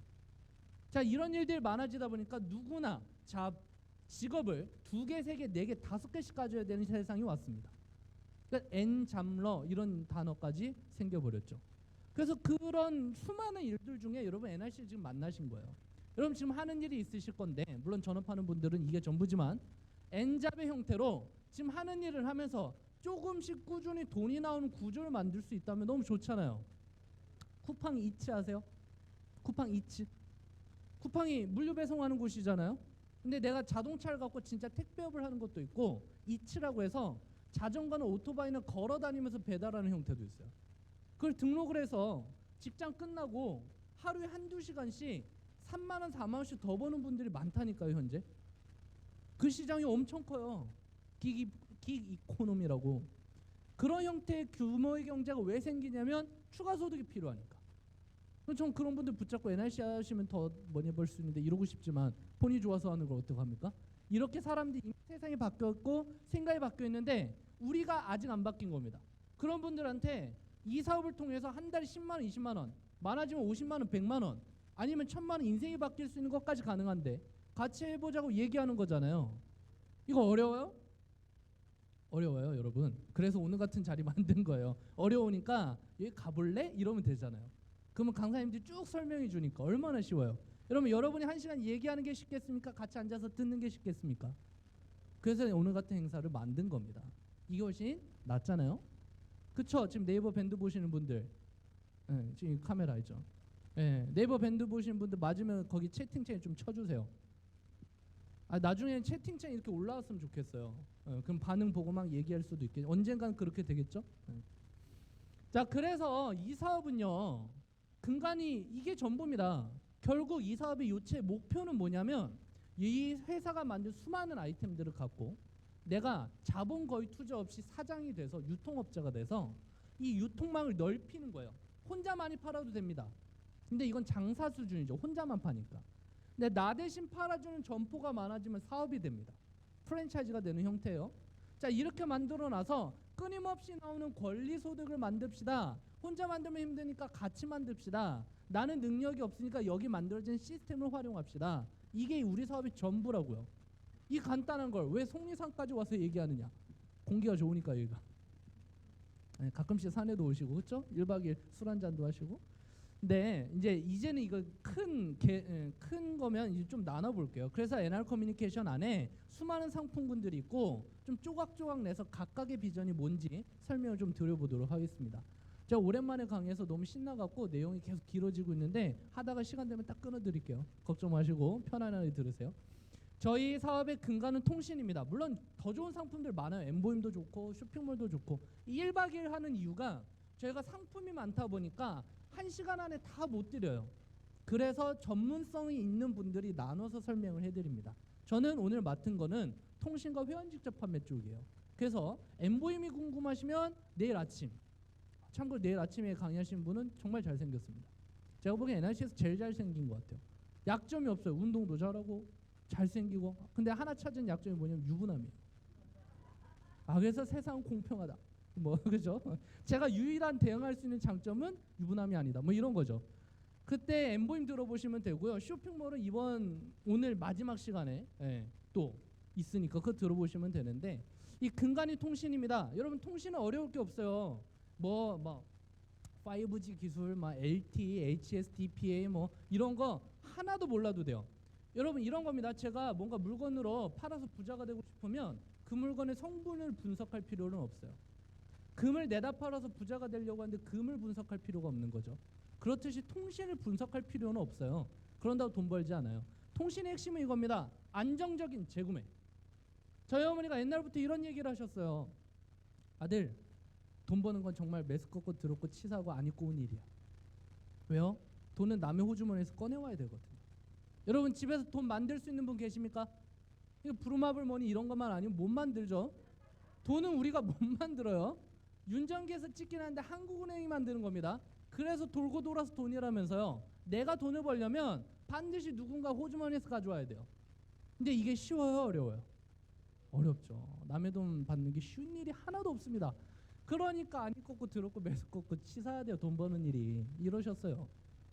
Speaker 1: 자, 이런 일들이 많아지다 보니까 누구나 직업을 2개, 3개, 4개, 5개씩 가져야 되는 세상이 왔습니다. 그러니까 엔잡러 이런 단어까지 생겨버렸죠. 그래서 그런 수많은 일들 중에 여러분 NRC를 지금 만나신 거예요. 여러분 지금 하는 일이 있으실 건데, 물론 전업하는 분들은 이게 전부지만 엔잡의 형태로 지금 하는 일을 하면서 조금씩 꾸준히 돈이 나오는 구조를 만들 수 있다면 너무 좋잖아요. 쿠팡 이츠 아세요? 쿠팡 이츠. 쿠팡이 물류 배송하는 곳이잖아요. 근데 내가 자동차를 갖고 진짜 택배업을 하는 것도 있고, 이츠라고 해서 자전거나 오토바이는 걸어 다니면서 배달하는 형태도 있어요. 그걸 등록을 해서 직장 끝나고 하루에 1-2시간씩 3만 원, 4만 원씩 더 버는 분들이 많다니까요, 현재. 그 시장이 엄청 커요. 긱 이코노미라고. 그런 형태의 규모의 경제가 왜 생기냐면 추가 소득이 필요하니까. 전 그런 분들 붙잡고 NRC 하시면 더 많이 벌 수 있는데 이러고 싶지만 본인이 좋아서 하는 걸 어떡합니까? 이렇게 사람들이 세상이 바뀌었고 생각이 바뀌었는데 우리가 아직 안 바뀐 겁니다. 그런 분들한테 이 사업을 통해서 한 달에 10만 원, 20만 원, 많아지면 50만 원, 100만 원, 아니면 1000만 원 인생이 바뀔 수 있는 것까지 가능한데 같이 해보자고 얘기하는 거잖아요. 이거 어려워요? 어려워요, 여러분. 그래서 오늘 같은 자리 만든 거예요. 어려우니까 여기 가볼래? 이러면 되잖아요. 그러면 강사님들이 쭉 설명해 주니까 얼마나 쉬워요. 여러분, 여러분이 1시간 얘기하는 게 쉽겠습니까? 같이 앉아서 듣는 게 쉽겠습니까? 그래서 오늘 같은 행사를 만든 겁니다. 이게 훨씬 낫잖아요. 그쵸? 지금 네이버 밴드 보시는 분들, 지금 카메라 있죠? 네이버 밴드 보시는 분들 맞으면 거기 채팅창에 좀 쳐주세요. 나중에 채팅창에 이렇게 올라왔으면 좋겠어요. 그럼 반응 보고 막 얘기할 수도 있겠죠. 언젠간 그렇게 되겠죠? 자, 그래서 이 사업은요, 근간이 이게 전부입니다. 결국 이 사업의 요체 목표는 뭐냐면 이 회사가 만든 수많은 아이템들을 갖고 내가 자본 거의 투자 없이 사장이 돼서 유통업자가 돼서 이 유통망을 넓히는 거예요. 혼자 많이 팔아도 됩니다. 근데 이건 장사 수준이죠. 혼자만 파니까. 근데 나 대신 팔아주는 점포가 많아지면 사업이 됩니다. 프랜차이즈가 되는 형태예요. 자, 이렇게 만들어 놔서 끊임없이 나오는 권리 소득을 만듭시다. 혼자 만들면 힘드니까 같이 만듭시다. 나는 능력이 없으니까 여기 만들어진 시스템을 활용합시다. 이게 우리 사업의 전부라고요. 이 간단한 걸 왜 속리산까지 와서 얘기하느냐? 공기가 좋으니까 여기가. 가끔씩 산에도 오시고, 그렇죠? 1박 2일 술 한잔도 하시고. 네, 이제는 이거 큰 거면 이제 좀 나눠 볼게요. 그래서 NR 커뮤니케이션 안에 수많은 상품군들이 있고 좀 조각조각 내서 각각의 비전이 뭔지 설명을 좀 드려보도록 하겠습니다. 제가 오랜만에 강의해서 너무 신나갖고 내용이 계속 길어지고 있는데 하다가 시간 되면 딱 끊어드릴게요. 걱정 마시고 편안하게 들으세요. 저희 사업의 근간은 통신입니다. 물론 더 좋은 상품들 많아요. 엠보임도 좋고 쇼핑몰도 좋고. 이 1박 2일 하는 이유가 저희가 상품이 많다 보니까 1시간 안에 다 못 드려요. 그래서 전문성이 있는 분들이 나눠서 설명을 해드립니다. 저는 오늘 맡은 거는 통신과 회원 직접 판매 쪽이에요. 그래서 엠보임이 궁금하시면 내일 아침, 참고로 내일 아침에 강의하신 분은 정말 잘생겼습니다. 제가 보기엔 NRC에서 제일 잘생긴 것 같아요. 약점이 없어요. 운동도 잘하고 잘생기고. 근데 하나 찾은 약점이 뭐냐면 유부남이에요. 그래서 세상은 공평하다. 그죠? 제가 유일한 대응할 수 있는 장점은 유부남이 아니다. 이런 거죠. 그때 엠보임 들어보시면 되고요. 쇼핑몰은 오늘 마지막 시간에 또 있으니까 그거 들어보시면 되는데 이 근간이 통신입니다. 여러분 통신은 어려울 게 없어요. 5G 기술, LTE, HSDPA 이런 거 하나도 몰라도 돼요. 여러분 이런 겁니다. 제가 뭔가 물건으로 팔아서 부자가 되고 싶으면 그 물건의 성분을 분석할 필요는 없어요. 금을 내다 팔아서 부자가 되려고 하는데 금을 분석할 필요가 없는 거죠. 그렇듯이 통신을 분석할 필요는 없어요. 그런다고 돈 벌지 않아요. 통신의 핵심은 이겁니다. 안정적인 재구매. 저희 어머니가 옛날부터 이런 얘기를 하셨어요. 아들, 돈 버는 건 정말 메스껍고 더럽고 치사하고 안 입고 온 일이야. 왜요? 돈은 남의 호주머니에서 꺼내와야 되거든요. 여러분 집에서 돈 만들 수 있는 분 계십니까? 이거 브루마블 머니 이런 것만 아니면 못 만들죠. 돈은 우리가 못 만들어요. 윤전기에서 찍긴 하는데 한국은행이 만드는 겁니다. 그래서 돌고 돌아서 돈이라면서요. 내가 돈을 벌려면 반드시 누군가 호주머니에서 가져와야 돼요. 근데 이게 쉬워요, 어려워요? 어렵죠. 남의 돈 받는 게 쉬운 일이 하나도 없습니다. 그러니까 아니 꺾고 들었고 매수 꺾고 치사해야 돼요. 돈 버는 일이. 이러셨어요.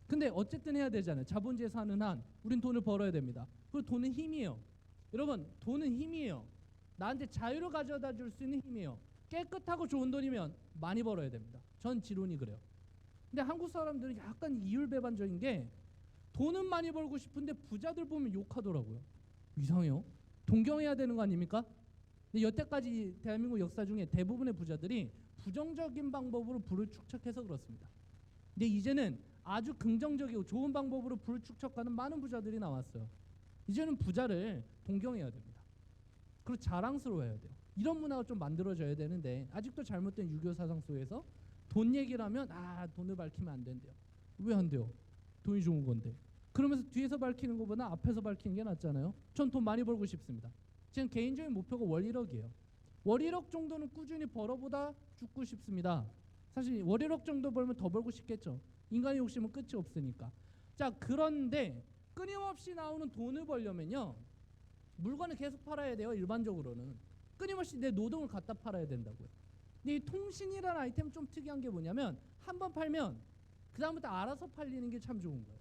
Speaker 1: 근데 어쨌든 해야 되잖아요. 자본주의에 사는 한 우린 돈을 벌어야 됩니다. 그리고 돈은 힘이에요. 여러분, 돈은 힘이에요. 나한테 자유를 가져다 줄 수 있는 힘이에요. 깨끗하고 좋은 돈이면 많이 벌어야 됩니다. 전 지론이 그래요. 근데 한국 사람들은 약간 이율배반적인 게 돈은 많이 벌고 싶은데 부자들 보면 욕하더라고요. 이상해요. 동경해야 되는 거 아닙니까? 근데 여태까지 대한민국 역사 중에 대부분의 부자들이 부정적인 방법으로 부를 축적해서 그렇습니다. 근데 이제는 아주 긍정적이고 좋은 방법으로 부를 축적하는 많은 부자들이 나왔어요. 이제는 부자를 동경해야 됩니다. 그리고 자랑스러워해야 돼요. 이런 문화가 좀 만들어져야 되는데 아직도 잘못된 유교 사상 속에서 돈 얘기를 하면 돈을 밝히면 안 된대요. 왜 안 돼요? 돈이 좋은 건데. 그러면서 뒤에서 밝히는 것보다 앞에서 밝히는 게 낫잖아요. 전 돈 많이 벌고 싶습니다. 지금 개인적인 목표가 월 1억이에요. 월 1억 정도는 꾸준히 벌어보다 죽고 싶습니다. 사실 월 1억 정도 벌면 더 벌고 싶겠죠. 인간의 욕심은 끝이 없으니까. 자, 그런데 끊임없이 나오는 돈을 벌려면요, 물건을 계속 팔아야 돼요. 일반적으로는 끊임없이 내 노동을 갖다 팔아야 된다고요. 근데 이 통신이라는 아이템은 좀 특이한 게 뭐냐면 한 번 팔면 그 다음부터 알아서 팔리는 게 참 좋은 거예요.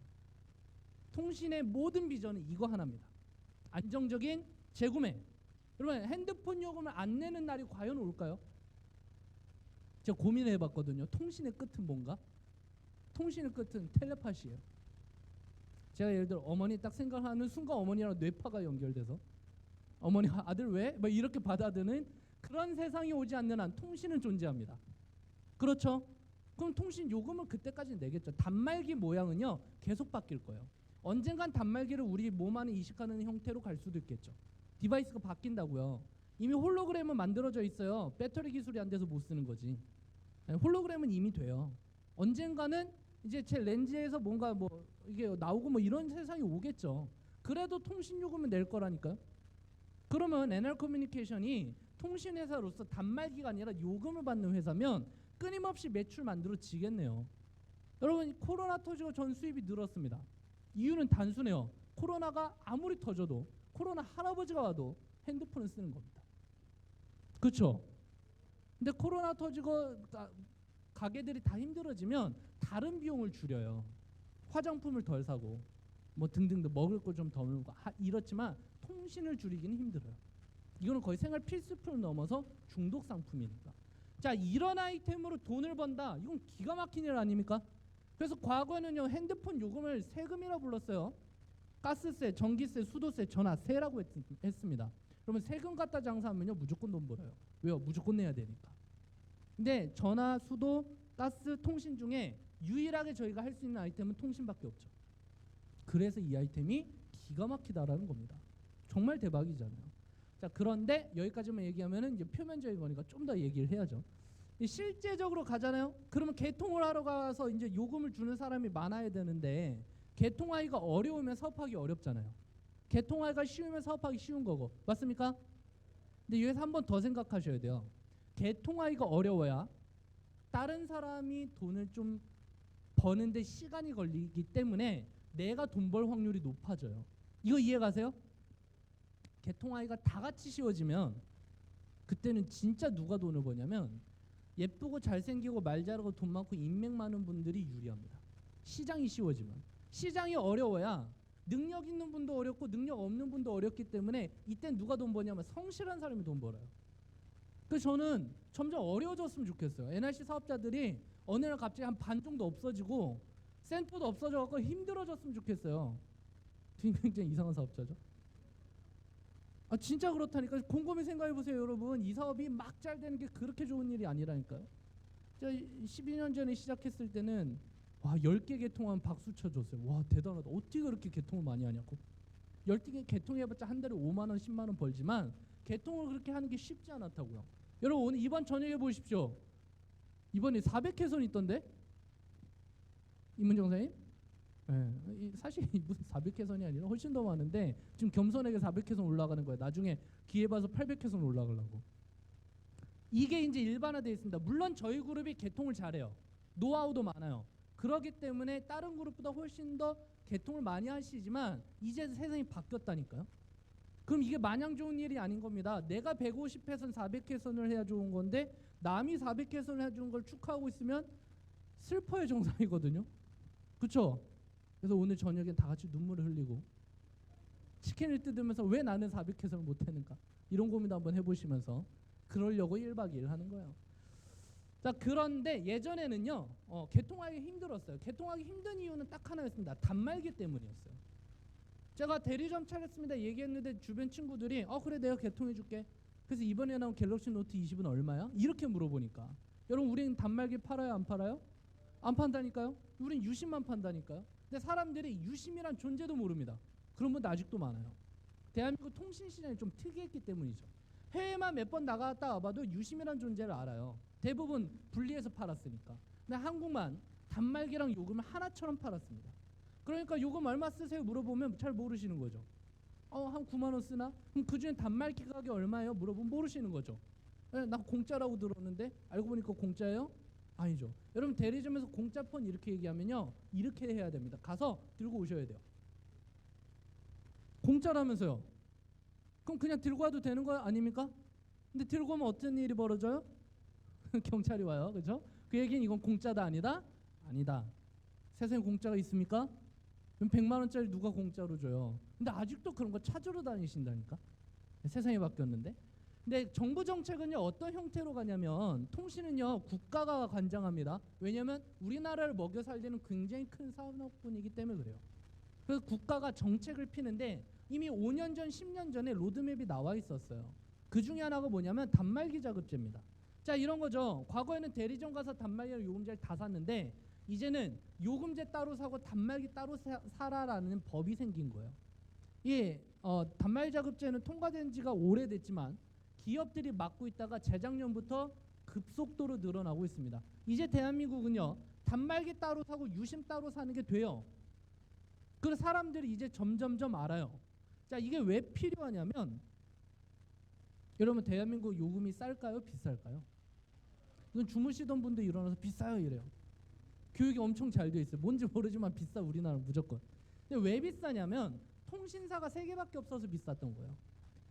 Speaker 1: 통신의 모든 비전은 이거 하나입니다. 안정적인 재구매. 여러분, 핸드폰 요금을 안 내는 날이 과연 올까요? 제가 고민을 해봤거든요. 통신의 끝은 뭔가? 통신의 끝은 텔레파시예요. 제가 예를 들어 어머니 딱 생각하는 순간 어머니랑 뇌파가 연결돼서 어머니 아들 왜? 뭐 이렇게 받아드는 그런 세상이 오지 않는 한 통신은 존재합니다. 그렇죠? 그럼 통신 요금을 그때까지 내겠죠. 단말기 모양은요 계속 바뀔 거예요. 언젠간 단말기를 우리 몸 안에 이식하는 형태로 갈 수도 있겠죠. 디바이스가 바뀐다고요. 이미 홀로그램은 만들어져 있어요. 배터리 기술이 안 돼서 못 쓰는 거지. 홀로그램은 이미 돼요. 언젠가는 이제 제 렌즈에서 뭔가 뭐 이게 나오고 뭐 이런 세상이 오겠죠. 그래도 통신 요금을 낼 거라니까요. 그러면 NR 커뮤니케이션이 통신 회사로서 단말기가 아니라 요금을 받는 회사면 끊임없이 매출 만들어지겠네요. 여러분, 코로나 터지고 전 수입이 늘었습니다. 이유는 단순해요. 코로나가 아무리 터져도 코로나 할아버지가 와도 핸드폰을 쓰는 겁니다. 그렇죠? 근데 코로나 터지고 가게들이 다 힘들어지면 다른 비용을 줄여요. 화장품을 덜 사고 뭐 등등등 먹을 거 좀 더 먹고 이렇지만 통신을 줄이기는 힘들어요. 이거는 거의 생활 필수품을 넘어서 중독 상품이니까. 자, 이런 아이템으로 돈을 번다. 이건 기가 막힌 일 아닙니까? 그래서 과거에는요 핸드폰 요금을 세금이라 불렀어요. 가스세, 전기세, 수도세, 전화세라고 했습니다. 그러면 세금 갖다 장사하면요 무조건 돈 벌어요. 왜요? 무조건 내야 되니까. 근데 전화, 수도, 가스, 통신 중에 유일하게 저희가 할 수 있는 아이템은 통신밖에 없죠. 그래서 이 아이템이 기가 막히다라는 겁니다. 정말 대박이잖아요. 자, 그런데 여기까지만 얘기하면은 이제 표면적인 거니까 좀 더 얘기를 해야죠. 실제적으로 가잖아요. 그러면 개통을 하러 가서 이제 요금을 주는 사람이 많아야 되는데 개통하기가 어려우면 사업하기 어렵잖아요. 개통하기가 쉬우면 사업하기 쉬운 거고, 맞습니까? 근데 여기서 한 번 더 생각하셔야 돼요. 개통하기가 어려워야 다른 사람이 돈을 좀 버는데 시간이 걸리기 때문에 내가 돈 벌 확률이 높아져요. 이거 이해 가세요? 개통하기가 다 같이 쉬워지면 그때는 진짜 누가 돈을 버냐면 예쁘고 잘생기고 말 잘하고 돈 많고 인맥 많은 분들이 유리합니다. 시장이 쉬워지면. 시장이 어려워야 능력 있는 분도 어렵고 능력 없는 분도 어렵기 때문에 이땐 누가 돈 버냐면 성실한 사람이 돈 벌어요. 그래서 저는 점점 어려워졌으면 좋겠어요. NRC 사업자들이 어느 날 갑자기 한 반 정도 없어지고 센터도 없어져갖고 힘들어졌으면 좋겠어요. 굉장히 이상한 사업자죠. 진짜 그렇다니까. 곰곰이 생각해보세요. 여러분, 이 사업이 막 잘 되는 게 그렇게 좋은 일이 아니라니까요. 제가 12년 전에 시작했을 때는 10개 개통하면 박수 쳐줬어요. 와, 대단하다. 어떻게 그렇게 개통을 많이 하냐고. 10개 개통해봤자 한 달에 5만 원, 10만 원 벌지만 개통을 그렇게 하는 게 쉽지 않았다고요. 여러분, 오늘 이번 저녁에 보십시오. 이번에 400회선 있던데? 임문정 선생님? 네, 사실 무슨 400회선이 아니라 훨씬 더 많은데 지금 겸손하게 400회선 올라가는 거예요. 나중에 기회 봐서 800회선 올라가려고. 이게 이제 일반화되어 있습니다. 물론 저희 그룹이 개통을 잘해요. 노하우도 많아요. 그렇기 때문에 다른 그룹보다 훨씬 더 개통을 많이 하시지만 이제 세상이 바뀌었다니까요. 그럼 이게 마냥 좋은 일이 아닌 겁니다. 내가 150회선 400회선을 해야 좋은 건데 남이 400회선을 해주는 걸 축하하고 있으면 슬퍼의 정상이거든요. 그렇죠? 그래서 오늘 저녁엔 다 같이 눈물을 흘리고 치킨을 뜯으면서 왜 나는 400회선을 못했는가 이런 고민도 한번 해보시면서 그러려고 1박 2일 하는 거예요. 자, 그런데 예전에는요 개통하기 힘들었어요. 개통하기 힘든 이유는 딱 하나였습니다. 단말기 때문이었어요. 제가 대리점 차렸습니다 얘기했는데 주변 친구들이 그래 내가 개통해줄게. 그래서 이번에 나온 갤럭시 노트 20은 얼마야? 이렇게 물어보니까 여러분 우리는 단말기 팔아요 안 팔아요? 안 판다니까요. 우린 유심만 판다니까요. 근데 사람들이 유심이란 존재도 모릅니다. 그런 분도 아직도 많아요. 대한민국 통신시장이 좀 특이했기 때문이죠. 해외만 몇 번 나갔다 와봐도 유심이란 존재를 알아요. 대부분 분리해서 팔았으니까. 근데 한국만 단말기랑 요금을 하나처럼 팔았습니다. 그러니까 요금 얼마 쓰세요 물어보면 잘 모르시는 거죠. 한 9만 원 쓰나? 그럼 그중에 단말기 가격이 얼마예요? 물어보면 모르시는 거죠. 나 공짜라고 들었는데 알고 보니까 공짜예요? 아니죠. 여러분 대리점에서 공짜 폰 이렇게 얘기하면요 이렇게 해야 됩니다. 가서 들고 오셔야 돼요. 공짜라면서요. 그럼 그냥 들고 와도 되는 거 아닙니까? 근데 들고 오면 어떤 일이 벌어져요? 경찰이 와요. 그렇죠? 그 얘기는 이건 공짜다 아니다? 아니다. 세상에 공짜가 있습니까? 그럼 100만 원짜리 누가 공짜로 줘요? 근데 아직도 그런 거 찾으러 다니신다니까. 세상이 바뀌었는데. 근데 정부 정책은요 어떤 형태로 가냐면 통신은요 국가가 관장합니다. 왜냐하면 우리나라를 먹여 살리는 굉장히 큰 산업군이기 때문에 그래요. 그래서 국가가 정책을 피는데 이미 5년 전 10년 전에 로드맵이 나와 있었어요. 그 중에 하나가 뭐냐면 단말기 자급제입니다. 자 이런 거죠. 과거에는 대리점 가서 단말기랑 요금제를 다 샀는데 이제는 요금제 따로 사고 단말기 따로 사라라는 법이 생긴 거예요. 이 단말기 자급제는 통과된 지가 오래됐지만 기업들이 막고 있다가 재작년부터 급속도로 늘어나고 있습니다. 이제 대한민국은요 단말기 따로 사고 유심 따로 사는 게 돼요. 그래서 사람들이 이제 점점점 알아요. 자 이게 왜 필요하냐면 여러분 대한민국 요금이 쌀까요 비쌀까요? 이건 주무시던 분도 일어나서 비싸요 이래요. 교육이 엄청 잘 돼 있어요. 뭔지 모르지만 비싸 우리나라 무조건. 근데 왜 비싸냐면 통신사가 3개밖에 없어서 비쌌던 거예요.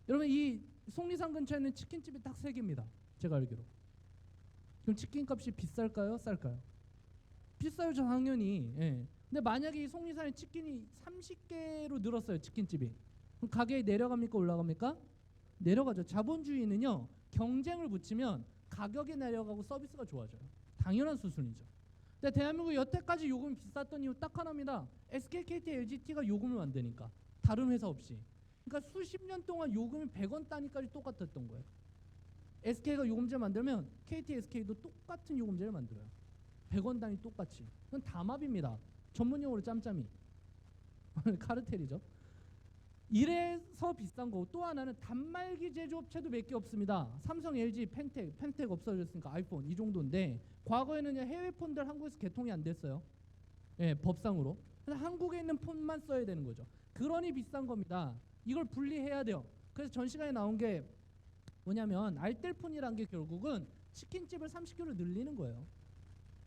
Speaker 1: 여러분 이 속리산 근처에는 치킨집이 딱 3개입니다. 제가 알기로. 그럼 치킨값이 비쌀까요? 쌀까요? 비싸요 당연히. 예. 근데 만약에 이 속리산에 치킨이 30개로 늘었어요. 치킨집이. 그럼 가격이 내려갑니까? 올라갑니까? 내려가죠. 자본주의는요. 경쟁을 붙이면 가격이 내려가고 서비스가 좋아져요. 당연한 수순이죠. 근데 대한민국 여태까지 요금이 비쌌던 이유 딱 하나입니다. SK, KT, LGT가 요금을 만드니까. 다른 회사 없이. 그러니까 수십 년 동안 요금이 100원 단위까지 똑같았던 거예요. SK가 요금제 만들면 KT, SK도 똑같은 요금제를 만들어요. 100원 단위 똑같이. 그건 담합입니다. 전문용어로 짬짬이. 카르텔이죠. 이래서 비싼 거고 또 하나는 단말기 제조업체도 몇 개 없습니다. 삼성, LG, 펜텍 없어졌으니까 아이폰 이 정도인데 과거에는 해외 폰들 한국에서 개통이 안 됐어요. 예, 법상으로. 그래서 한국에 있는 폰만 써야 되는 거죠. 그러니 비싼 겁니다. 이걸 분리해야 돼요. 그래서 전 시간에 나온 게 뭐냐면 알뜰폰이란 게 결국은 치킨집을 30개로 늘리는 거예요.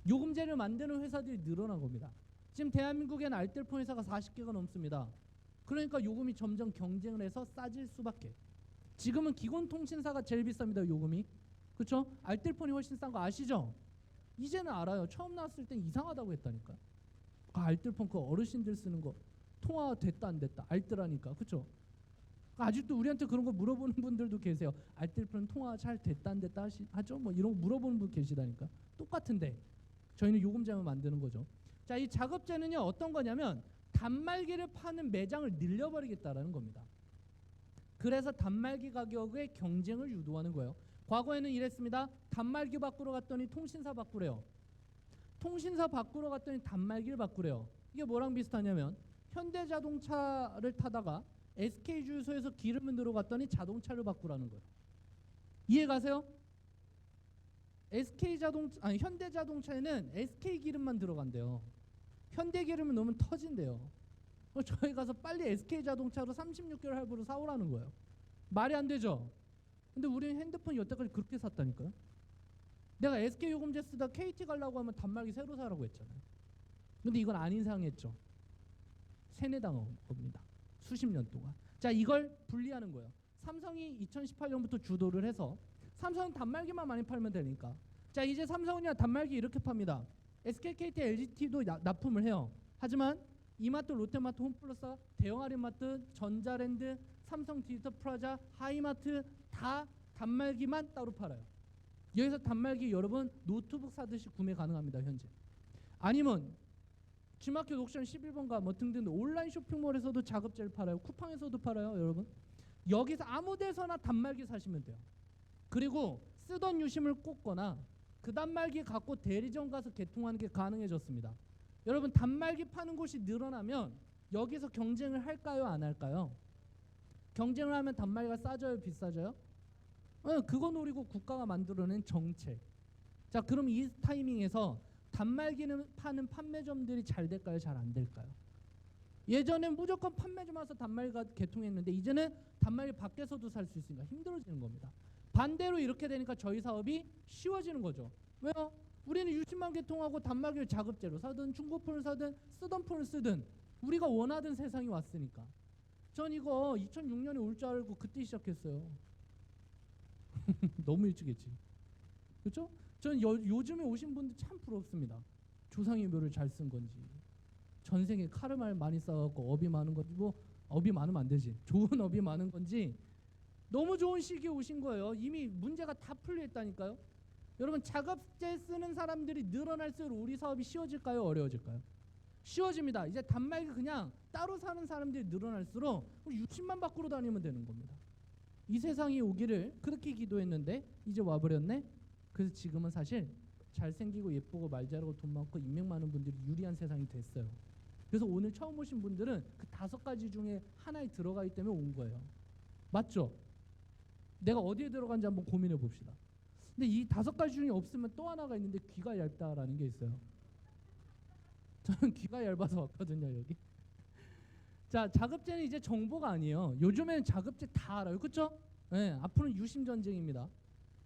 Speaker 1: 요금제를 만드는 회사들이 늘어난 겁니다. 지금 대한민국에는 알뜰폰 회사가 40개가 넘습니다. 그러니까 요금이 점점 경쟁을 해서 싸질 수밖에. 지금은 기본통신사가 제일 비쌉니다. 요금이. 그렇죠? 알뜰폰이 훨씬 싼 거 아시죠? 이제는 알아요. 처음 나왔을 땐 이상하다고 했다니까. 알뜰폰 그 어르신들 쓰는 거 통화 됐다 안 됐다 알뜰하니까. 그렇죠? 아직도 우리한테 그런 거 물어보는 분들도 계세요. 알뜰폰 통화 잘 됐다 안 됐다 하죠? 뭐 이런 거 물어보는 분 계시다니까. 똑같은데 저희는 요금제만 만드는 거죠. 자, 이 작업제는요 어떤 거냐면 단말기를 파는 매장을 늘려버리겠다라는 겁니다. 그래서 단말기 가격의 경쟁을 유도하는 거예요. 과거에는 이랬습니다. 단말기 바꾸러 갔더니 통신사 바꾸래요. 통신사 바꾸러 갔더니 단말기를 바꾸래요. 이게 뭐랑 비슷하냐면 현대자동차를 타다가 SK주유소에서 기름을 넣으러 갔더니 자동차를 바꾸라는 거예요. 이해 가세요? 현대자동차에는 SK 기름만 들어간대요. 현대 기름을 넣으면 터진대요. 저희 가서 빨리 SK 자동차로 36개월 할부로 사오라는 거예요. 말이 안 되죠? 근데 우리는 핸드폰 여태까지 그렇게 샀다니까요. 내가 SK 요금제 쓰다 KT 가려고 하면 단말기 새로 사라고 했잖아요. 근데 이건 안 인상했죠. 세뇌당한 겁니다. 수십 년 동안. 자, 이걸 분리하는 거예요. 삼성이 2018년부터 주도를 해서 삼성은 단말기만 많이 팔면 되니까. 자, 이제 삼성은요 단말기 이렇게 팝니다. SK, KT, LGT도 납품을 해요. 하지만 이마트, 롯데마트, 홈플러스, 대형 할인마트, 전자랜드, 삼성 디지털 프라자, 하이마트 다 단말기만 따로 팔아요. 여기서 단말기 여러분 노트북 사듯이 구매 가능합니다. 현재. 아니면 G마켓 옥션 11번가 뭐 등등 온라인 쇼핑몰에서도 자급제를 팔아요. 쿠팡에서도 팔아요. 여러분. 여기서 아무 데서나 단말기 사시면 돼요. 그리고 쓰던 유심을 꽂거나 그 단말기 갖고 대리점 가서 개통하는 게 가능해졌습니다. 여러분 단말기 파는 곳이 늘어나면 여기서 경쟁을 할까요? 안 할까요? 경쟁을 하면 단말기가 싸져요? 비싸져요? 그거 노리고 국가가 만들어낸 정책. 자, 그럼 이 타이밍에서 단말기는 파는 판매점들이 잘 될까요? 잘 안 될까요? 예전엔 무조건 판매점 와서 단말기가 개통했는데 이제는 단말기 밖에서도 살 수 있으니까 힘들어지는 겁니다. 반대로 이렇게 되니까 저희 사업이 쉬워지는 거죠. 왜요? 우리는 유심만 개통하고 단말기를 자급제로 사든 중고폰을 사든 쓰던 폰을 쓰든 우리가 원하던 세상이 왔으니까. 전 이거 2006년에 올 줄 알고 그때 시작했어요. 너무 일찍 했지. 그렇죠? 전 요즘에 오신 분들 참 부럽습니다. 조상의 묘를 잘 쓴 건지 전생에 카르마를 많이 쌓아갖고 업이 많은 건지 뭐 업이 많으면 안 되지. 좋은 업이 많은 건지 너무 좋은 시기에 오신 거예요. 이미 문제가 다 풀려있다니까요. 여러분 자급제 쓰는 사람들이 늘어날수록 우리 사업이 쉬워질까요? 어려워질까요? 쉬워집니다. 이제 단말기 그냥 따로 사는 사람들이 늘어날수록 우리 60만 밖으로 다니면 되는 겁니다. 이 세상이 오기를 그렇게 기도했는데 이제 와버렸네. 그래서 지금은 사실 잘생기고 예쁘고 말 잘하고 돈 많고 인맥 많은 분들이 유리한 세상이 됐어요. 그래서 오늘 처음 오신 분들은 그 5가지 중에 하나에 들어가기 때문에 온 거예요. 맞죠? 내가 어디에 들어간지 한번 고민해 봅시다. 근데 이 5가지 중에 없으면 또 하나가 있는데 귀가 얇다라는 게 있어요. 저는 귀가 얇아서 왔거든요 여기. 자, 자급제는 이제 정보가 아니에요. 요즘에는 자급제 다 알아요. 그렇죠? 네, 앞으로는 유심 전쟁입니다.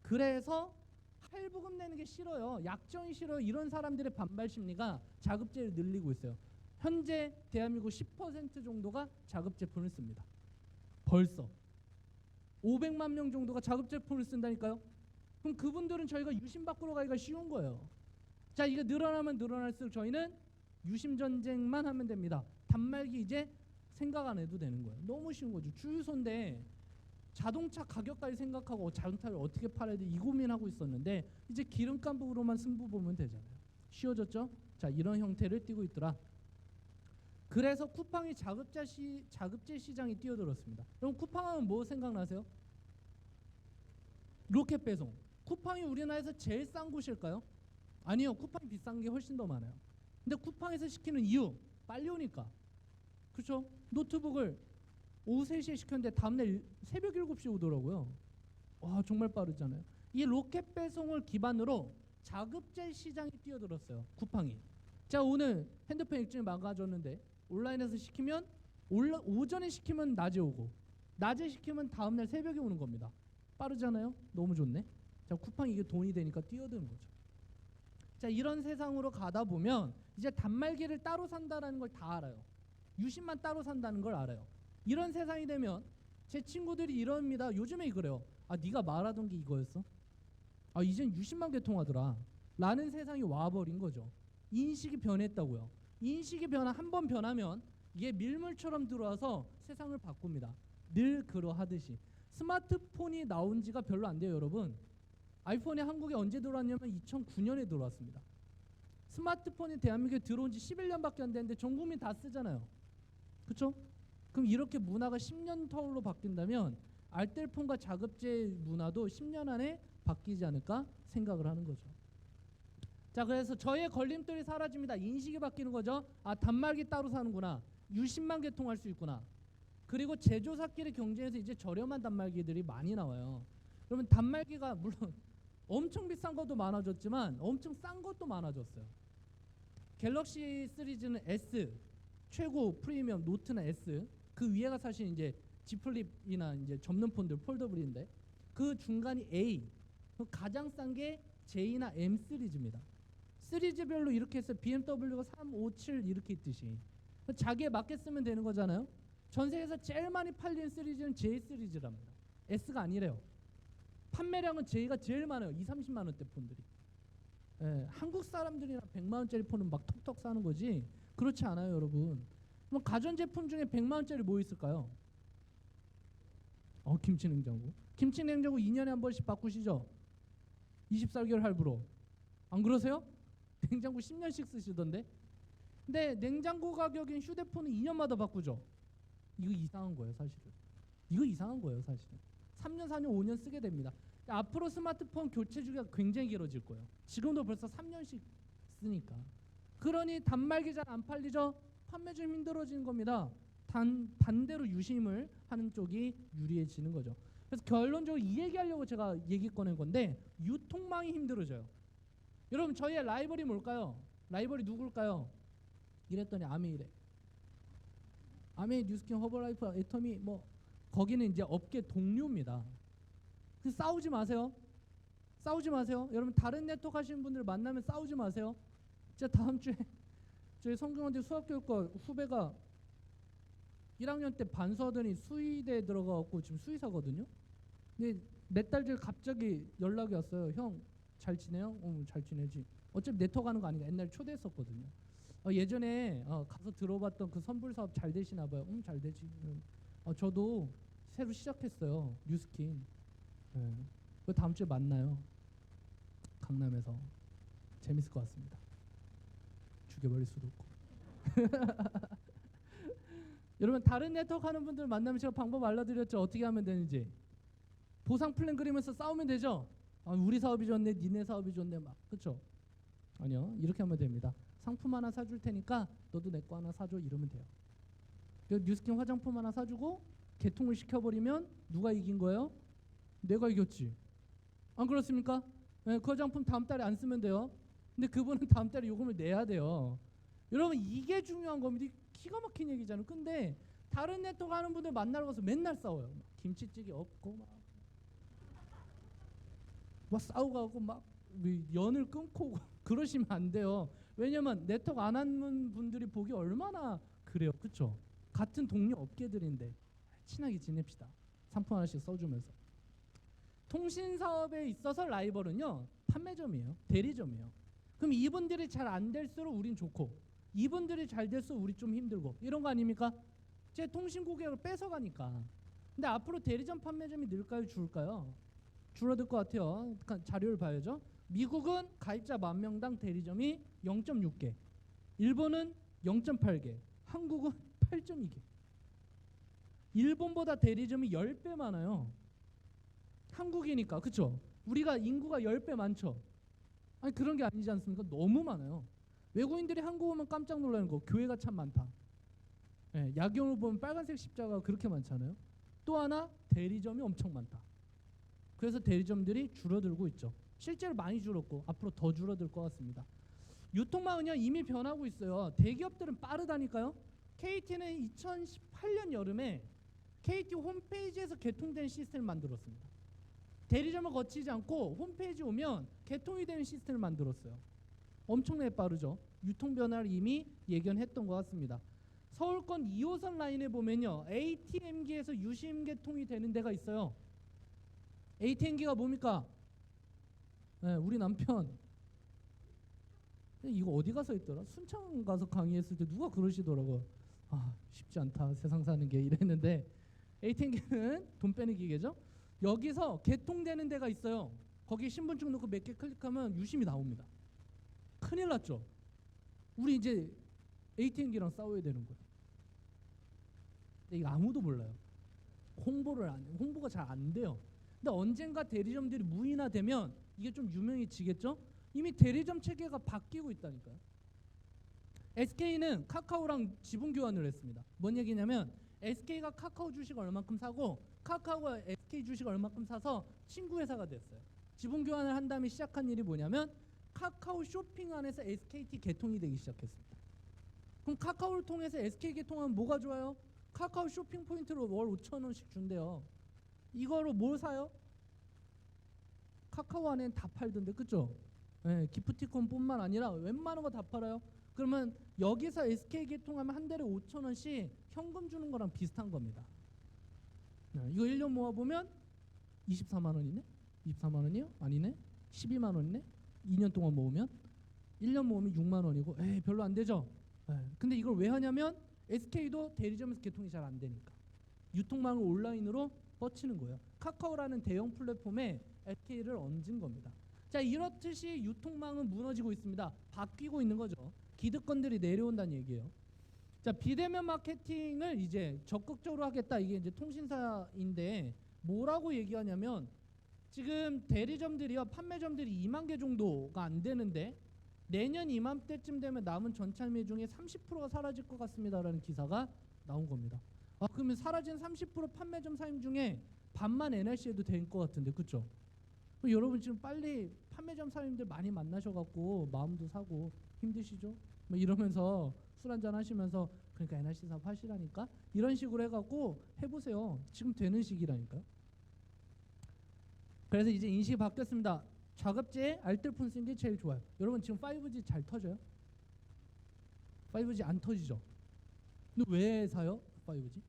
Speaker 1: 그래서 할부금 내는 게 싫어요. 약정이 싫어요. 이런 사람들의 반발 심리가 자급제를 늘리고 있어요. 현재 대한민국 10% 정도가 자급제폰을 씁니다. 벌써 500만 명 정도가 자급제폰을 쓴다니까요. 그럼 그분들은 저희가 유심 밖으로 가기가 쉬운 거예요. 자, 이게 늘어나면 늘어날수록 저희는 유심 전쟁만 하면 됩니다. 단말기 이제 생각 안 해도 되는 거예요. 너무 쉬운 거죠. 주유소인데 자동차 가격까지 생각하고 자동차를 어떻게 팔아야 돼 이 고민하고 있었는데 이제 기름값으로만 승부 보면 되잖아요. 쉬워졌죠? 자, 이런 형태를 띠고 있더라. 그래서 쿠팡이 자급제 시장에 뛰어들었습니다. 그럼 쿠팡은 뭐 생각나세요? 로켓 배송. 쿠팡이 우리나라에서 제일 싼 곳일까요? 아니요. 쿠팡이 비싼 게 훨씬 더 많아요. 근데 쿠팡에서 시키는 이유 빨리 오니까. 그렇죠? 노트북을 오후 3시에 시켰는데 다음날 새벽 7시에 오더라고요. 와, 정말 빠르잖아요. 이 로켓 배송을 기반으로 자급제 시장이 뛰어들었어요. 쿠팡이. 자, 오늘 핸드폰 액정이 망가졌는데 온라인에서 시키면 오전에 시키면 낮에 오고 낮에 시키면 다음날 새벽에 오는 겁니다. 빠르잖아요. 너무 좋네. 자, 쿠팡이 이게 돈이 되니까 뛰어드는 거죠. 자, 이런 세상으로 가다 보면 이제 단말기를 따로 산다는 걸 다 알아요. 유심만 따로 산다는 걸 알아요. 이런 세상이 되면 제 친구들이 이럽니다. 요즘에 그래요. 아, 네가 말하던 게 이거였어? 아, 이젠 유심만 개통하더라 라는 세상이 와버린 거죠. 인식이 변했다고요. 인식이 한번 변하면 이게 밀물처럼 들어와서 세상을 바꿉니다. 늘 그러하듯이. 스마트폰이 나온 지가 별로 안 돼요, 여러분. 아이폰이 한국에 언제 들어왔냐면 2009년에 들어왔습니다. 스마트폰이 대한민국에 들어온 지 11년밖에 안 됐는데 전 국민 다 쓰잖아요. 그렇죠? 그럼 이렇게 문화가 10년 터울로 바뀐다면 알뜰폰과 자급제 문화도 10년 안에 바뀌지 않을까 생각을 하는 거죠. 자, 그래서 저의 걸림돌이 사라집니다. 인식이 바뀌는 거죠. 아, 단말기 따로 사는구나. 유심만 개통할 수 있구나. 그리고 제조사끼리 경쟁해서 이제 저렴한 단말기들이 많이 나와요. 그러면 단말기가 물론 엄청 비싼 것도 많아졌지만 엄청 싼 것도 많아졌어요. 갤럭시 시리즈는 S, 최고 프리미엄 노트나 S, 그 위에가 사실 이제 Z 플립이나 이제 접는 폰들 폴더블인데 그 중간이 A, 가장 싼 게 J나 M 시리즈입니다. 시리즈별로 이렇게 해서 BMW가 3, 5, 7 이렇게 있듯이 자기에 맞게 쓰면 되는 거잖아요. 전 세계에서 제일 많이 팔린 시리즈는 J 시리즈랍니다. S가 아니래요. 판매량은 J가 제일 많아요. 2, 30만 원대 폰들이. 예, 한국 사람들이나 100만 원짜리 폰은 막 톡톡 사는 거지. 그렇지 않아요, 여러분. 그럼 가전제품 중에 100만 원짜리 뭐 있을까요? 김치냉장고. 김치냉장고 2년에 한 번씩 바꾸시죠? 24개월 할부로. 안 그러세요? 냉장고 10년씩 쓰시던데. 근데 냉장고 가격인 휴대폰은 2년마다 바꾸죠. 이거 이상한 거예요, 사실은. 이거 이상한 거예요, 사실은. 3년, 4년, 5년 쓰게 됩니다. 앞으로 스마트폰 교체 주기가 굉장히 길어질 거예요. 지금도 벌써 3년씩 쓰니까. 그러니 단말기 잘 안 팔리죠? 판매 좀 힘들어지는 겁니다. 반대로 유심을 하는 쪽이 유리해지는 거죠. 그래서 결론적으로 이 얘기하려고 제가 얘기 꺼낸 건데, 유통망이 힘들어져요. 여러분, 저희의 라이벌이 뭘까요? 라이벌이 누굴까요? 이랬더니 아메이래. 아메이, 뉴스킨, 허버라이프, 애터미, 뭐 거기는 이제 업계 동료입니다. 그래서 싸우지 마세요. 싸우지 마세요. 여러분, 다른 네트워크 하시는 분들 만나면 싸우지 마세요. 진짜 다음 주에 저희 성균관대 수학교육과 후배가 1학년 때 반수하더니 수의대에 들어가갖고 지금 수의사거든요. 근데 몇 달 전에 갑자기 연락이 왔어요. 형, 잘 지내요? 잘 지내지. 어차피 네트워크 하는 거 아니까 옛날에 초대했었거든요. 예전에 가서 들어봤던 그 선불 사업 잘 되시나 봐요. 잘 되지. 저도 새로 시작했어요. 뉴스킨. 그 다음 주에 만나요. 강남에서. 재밌을 것 같습니다. 죽여버릴 수도 없고. 여러분, 다른 네트워크 하는 분들 만나면 제가 방법 알려드렸죠. 어떻게 하면 되는지. 보상 플랜 그리면서 싸우면 되죠. 우리 사업이 좋네, 니네 사업이 좋네, 막. 그쵸? 아니요, 이렇게 하면 됩니다. 상품 하나 사줄 테니까 너도 내 거 하나 사줘, 이러면 돼요. 뉴스킨 화장품 하나 사주고 개통을 시켜버리면 누가 이긴 거예요? 내가 이겼지. 안 그렇습니까? 네, 그 화장품 다음 달에 안 쓰면 돼요. 근데 그분은 다음 달에 요금을 내야 돼요. 여러분, 이게 중요한 겁니다. 기가 막힌 얘기잖아요. 근데 다른 네트워크 하는 분들 만나러 가서 맨날 싸워요. 막 김치찌개 없고 막 싸우고 하고 막 연을 끊고 오고 그러시면 안 돼요. 왜냐면 네트워크 안 하는 분들이 보기 얼마나 그래요. 그쵸? 같은 동료 업계들인데 친하게 지냅시다. 상품 하나씩 써주면서. 통신 사업에 있어서 라이벌은요, 판매점이에요. 대리점이에요. 그럼 이분들이 잘 안 될수록 우린 좋고, 이분들이 잘 될수록 우리 좀 힘들고, 이런 거 아닙니까? 제 통신 고객을 뺏어가니까. 근데 앞으로 대리점 판매점이 늘까요, 줄까요? 줄어들 것 같아요. 자료를 봐야죠. 미국은 가입자 10,000명당 대리점이 0.6개, 일본은 0.8개, 한국은 8.2개. 일본보다 대리점이 10배 많아요. 한국이니까. 그쵸? 우리가 인구가 10배 많죠. 아니, 그런 게 아니지 않습니까? 너무 많아요. 외국인들이 한국 오면 깜짝 놀라는 거, 교회가 참 많다. 네, 야경을 보면 빨간색 십자가가 그렇게 많잖아요. 또 하나, 대리점이 엄청 많다. 그래서 대리점들이 줄어들고 있죠. 실제로 많이 줄었고 앞으로 더 줄어들 것 같습니다. 유통망은요, 이미 변하고 있어요. 대기업들은 빠르다니까요. KT는 2018년 여름에 KT 홈페이지에서 개통된 시스템을 만들었습니다. 대리점을 거치지 않고 홈페이지 오면 개통이 되는 시스템을 만들었어요. 엄청나게 빠르죠. 유통 변화를 이미 예견했던 것 같습니다. 서울권 2호선 라인에 보면요, ATM기에서 유심 개통이 되는 데가 있어요. ATM기가 뭡니까? 네, 우리 남편. 이거 어디 가서 했더라? 순창 가서 강의했을 때 누가 그러시더라고요. 쉽지 않다, 세상 사는 게, 이랬는데 ATM기는 돈 빼는 기계죠. 여기서 개통되는 데가 있어요. 거기 신분증 넣고 몇 개 클릭하면 유심이 나옵니다. 큰일 났죠. 우리 이제 ATM기랑 싸워야 되는 거예요. 근데 이거 아무도 몰라요. 홍보가 잘 안 돼요. 근데 언젠가 대리점들이 무인화되면 이게 좀 유명해지겠죠? 이미 대리점 체계가 바뀌고 있다니까요. SK는 카카오랑 지분 교환을 했습니다. 뭔 얘기냐면 SK가 카카오 주식을 얼마큼 사고 카카오가 SK 주식을 얼마큼 사서 친구 회사가 됐어요. 지분 교환을 한 다음에 시작한 일이 뭐냐면 카카오 쇼핑 안에서 SKT 개통이 되기 시작했습니다. 그럼 카카오를 통해서 SK 개통하면 뭐가 좋아요? 카카오 쇼핑 포인트로 월 5,000원씩 준대요. 이거로 뭘 사요? 카카오 안에는 다 팔던데, 그죠? 네, 기프티콘뿐만 아니라 웬만한 거 다 팔아요. 그러면 여기서 SK 개통하면 한 달에 5,000원씩 현금 주는 거랑 비슷한 겁니다. 이거 1년 모아보면 24만 원이네? 24만 원이요? 아니네? 12만 원이네? 2년 동안 모으면 1년 모으면 6만 원이고 에이 별로 안 되죠? 근데 이걸 왜 하냐면 SK도 대리점에서 개통이 잘 안 되니까 유통망을 온라인으로 뻗치는 거예요. 카카오라는 대형 플랫폼에 SK를 얹은 겁니다. 자, 이렇듯이 유통망은 무너지고 있습니다. 바뀌고 있는 거죠. 기득권들이 내려온다는 얘기예요. 자, 비대면 마케팅을 이제 적극적으로 하겠다. 이게 이제 통신사인데 뭐라고 얘기하냐면 지금 대리점들이요, 판매점들이 2만 개 정도가 안 되는데 내년 이맘때쯤 되면 남은 전참여 중에 30%가 사라질 것 같습니다라는 기사가 나온 겁니다. 그러면 사라진 30% 판매점 사임 중에 반만 NRC에도 될 것 같은데, 그렇죠? 여러분 지금 빨리 판매점 사장님들 많이 만나셔갖고 마음도 사고 힘드시죠? 뭐 이러면서 술 한잔 하시면서 그러니까 NRC 사업 하시라니까 이런 식으로 해갖고 해보세요. 지금 되는 시기라니까요. 그래서 이제 인식이 바뀌었습니다. 좌급제에 알뜰폰 쓰는 게 제일 좋아요. 여러분 지금 5G 잘 터져요? 5G 안 터지죠? 근데 왜 사요? 5G?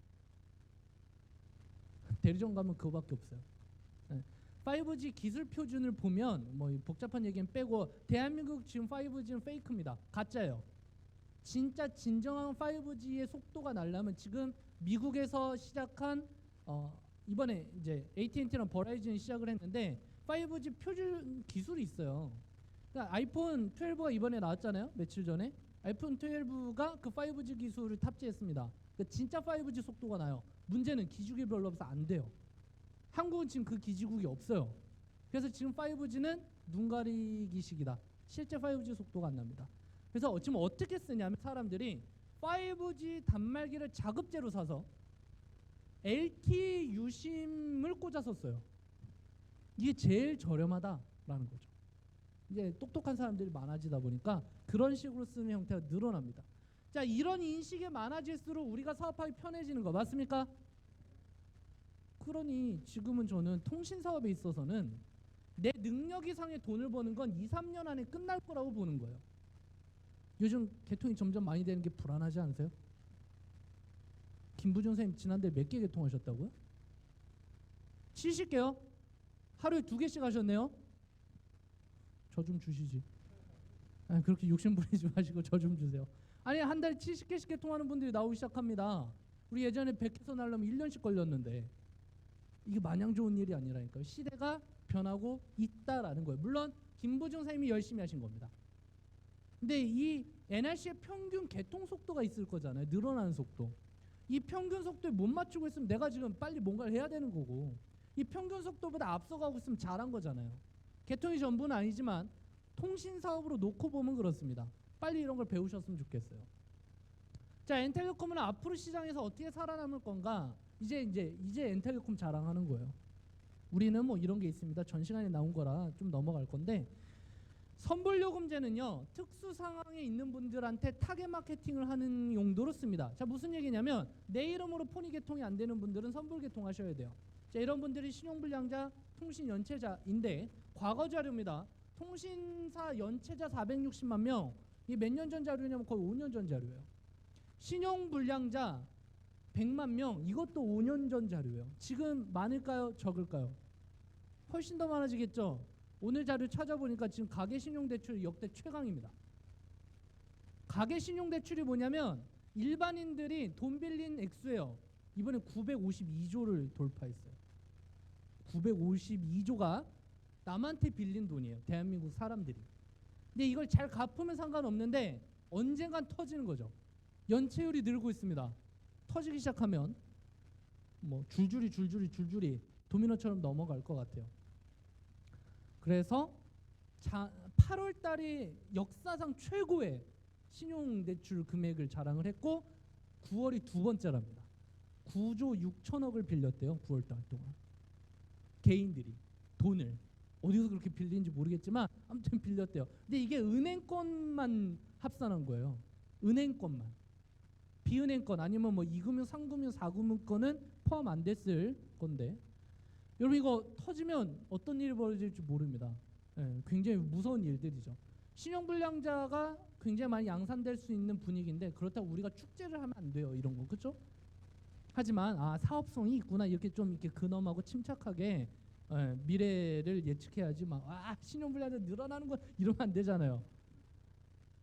Speaker 1: 대리점 가면 그거밖에 없어요. 5G 기술 표준을 보면 뭐 복잡한 얘기는 빼고 대한민국 지금 5G는 페이크입니다. 가짜예요. 진짜 진정한 5G의 속도가 날려면 지금 미국에서 시작한 이번에 이제 AT&T랑 버라이즌이 시작을 했는데 5G 표준 기술이 있어요. 그러니까 아이폰 12가 이번에 나왔잖아요. 며칠 전에 아이폰 12가 그 5G 기술을 탑재했습니다. 그러니까 진짜 5G 속도가 나요. 문제는 기지국이 별로 없어서 안 돼요. 한국은 지금 그 기지국이 없어요. 그래서 지금 5G는 눈 가리기식이다. 실제 5G 속도가 안 납니다. 그래서 지금 어떻게 쓰냐면 사람들이 5G 단말기를 자급제로 사서 LTE 유심을 꽂아서 써요. 이게 제일 저렴하다라는 거죠. 이제 똑똑한 사람들이 많아지다 보니까 그런 식으로 쓰는 형태가 늘어납니다. 자, 이런 인식이 많아질수록 우리가 사업하기 편해지는 거 맞습니까? 그러니 지금은 저는 통신사업에 있어서는 내 능력 이상의 돈을 버는 건 2, 3년 안에 끝날 거라고 보는 거예요. 요즘 개통이 점점 많이 되는 게 불안하지 않으세요? 김부중 선생님 지난달 몇 개 개통하셨다고요? 70개요? 하루에 2개씩 하셨네요? 저 좀 주시지. 그렇게 욕심 부리지 마시고 저 좀 주세요. 아니 한 달에 70개씩 개통하는 분들이 나오기 시작합니다. 우리 예전에 100개서 날려면 1년씩 걸렸는데 이게 마냥 좋은 일이 아니라니까요. 시대가 변하고 있다라는 거예요. 물론 김부중 선생님이 열심히 하신 겁니다. 근데 이 NRC의 평균 개통 속도가 있을 거잖아요. 늘어나는 속도. 이 평균 속도에 못 맞추고 있으면 내가 지금 빨리 뭔가를 해야 되는 거고 이 평균 속도보다 앞서가고 있으면 잘한 거잖아요. 개통이 전부는 아니지만 통신사업으로 놓고 보면 그렇습니다. 빨리 이런 걸 배우셨으면 좋겠어요. 자, 엔텔레콤은 앞으로 시장에서 어떻게 살아남을 건가? 이제 엔텔레콤 자랑하는 거예요. 우리는 뭐 이런 게 있습니다. 전 시간에 나온 거라 좀 넘어갈 건데 선불요금제는요 특수 상황에 있는 분들한테 타겟 마케팅을 하는 용도로 씁니다. 자, 무슨 얘기냐면 내 이름으로 폰이 개통이 안 되는 분들은 선불 개통하셔야 돼요. 자, 이런 분들이 신용불량자, 통신연체자인데 과거 자료입니다. 통신사 연체자 460만 명. 이게 몇 년 전 자료냐면 거의 5년 전 자료예요. 신용불량자 100만 명. 이것도 5년 전 자료예요. 지금 많을까요? 적을까요? 훨씬 더 많아지겠죠. 오늘 자료 찾아보니까 지금 가계신용대출 역대 최강입니다. 가계신용대출이 뭐냐면 일반인들이 돈 빌린 액수예요. 이번에 952조를 돌파했어요. 952조가 남한테 빌린 돈이에요. 대한민국 사람들이. 근데 이걸 잘 갚으면 상관없는데 언젠간 터지는 거죠. 연체율이 늘고 있습니다. 터지기 시작하면 뭐 줄줄이 도미노처럼 넘어갈 것 같아요. 그래서 8월 달이 역사상 최고의 신용대출 금액을 자랑을 했고 9월이 두 번째랍니다. 9조 6천억을 빌렸대요. 9월 달 동안. 개인들이 돈을 어디서 그렇게 빌린지 모르겠지만 아무튼 빌렸대요. 근데 이게 은행권만 합산한 거예요. 은행권만. 비은행권 아니면 뭐 2금융, 3금융, 4금융권은 포함 안 됐을 건데 여러분 이거 터지면 어떤 일이 벌어질지 모릅니다. 굉장히 무서운 일들이죠. 신용불량자가 굉장히 많이 양산될 수 있는 분위기인데 그렇다고 우리가 축제를 하면 안 돼요. 이런 거 그렇죠? 하지만 사업성이 있구나 이렇게 좀 이렇게 근엄하고 침착하게 미래를 예측해야지 막 신용불량자 늘어나는 거 이러면 안 되잖아요.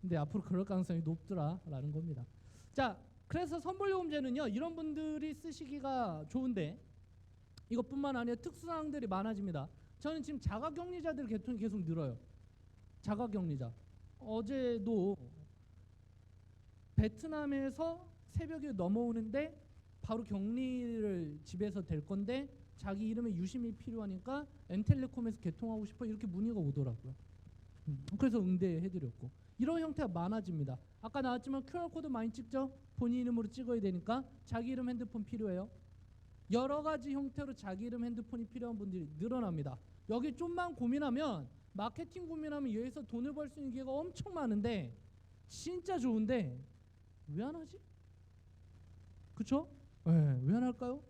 Speaker 1: 근데 앞으로 그럴 가능성이 높더라라는 겁니다. 자, 그래서 선불요금제는요 이런 분들이 쓰시기가 좋은데 이것뿐만 아니라 특수사항들이 많아집니다. 저는 지금 자가격리자들 계통이 계속 늘어요. 자가격리자. 어제도 베트남에서 새벽에 넘어오는데 바로 격리를 집에서 될 건데 자기 이름에 유심이 필요하니까 엔텔레콤에서 개통하고 싶어 이렇게 문의가 오더라고요. 그래서 응대해드렸고 이런 형태가 많아집니다. 아까 나왔지만 QR코드 많이 찍죠? 본인 이름으로 찍어야 되니까 자기 이름 핸드폰 필요해요. 여러 가지 형태로 자기 이름 핸드폰이 필요한 분들이 늘어납니다. 여기 좀만 고민하면 마케팅 고민하면 여기서 돈을 벌 수 있는 기회가 엄청 많은데 진짜 좋은데 왜 안 하지? 그쵸? 왜 안 할까요?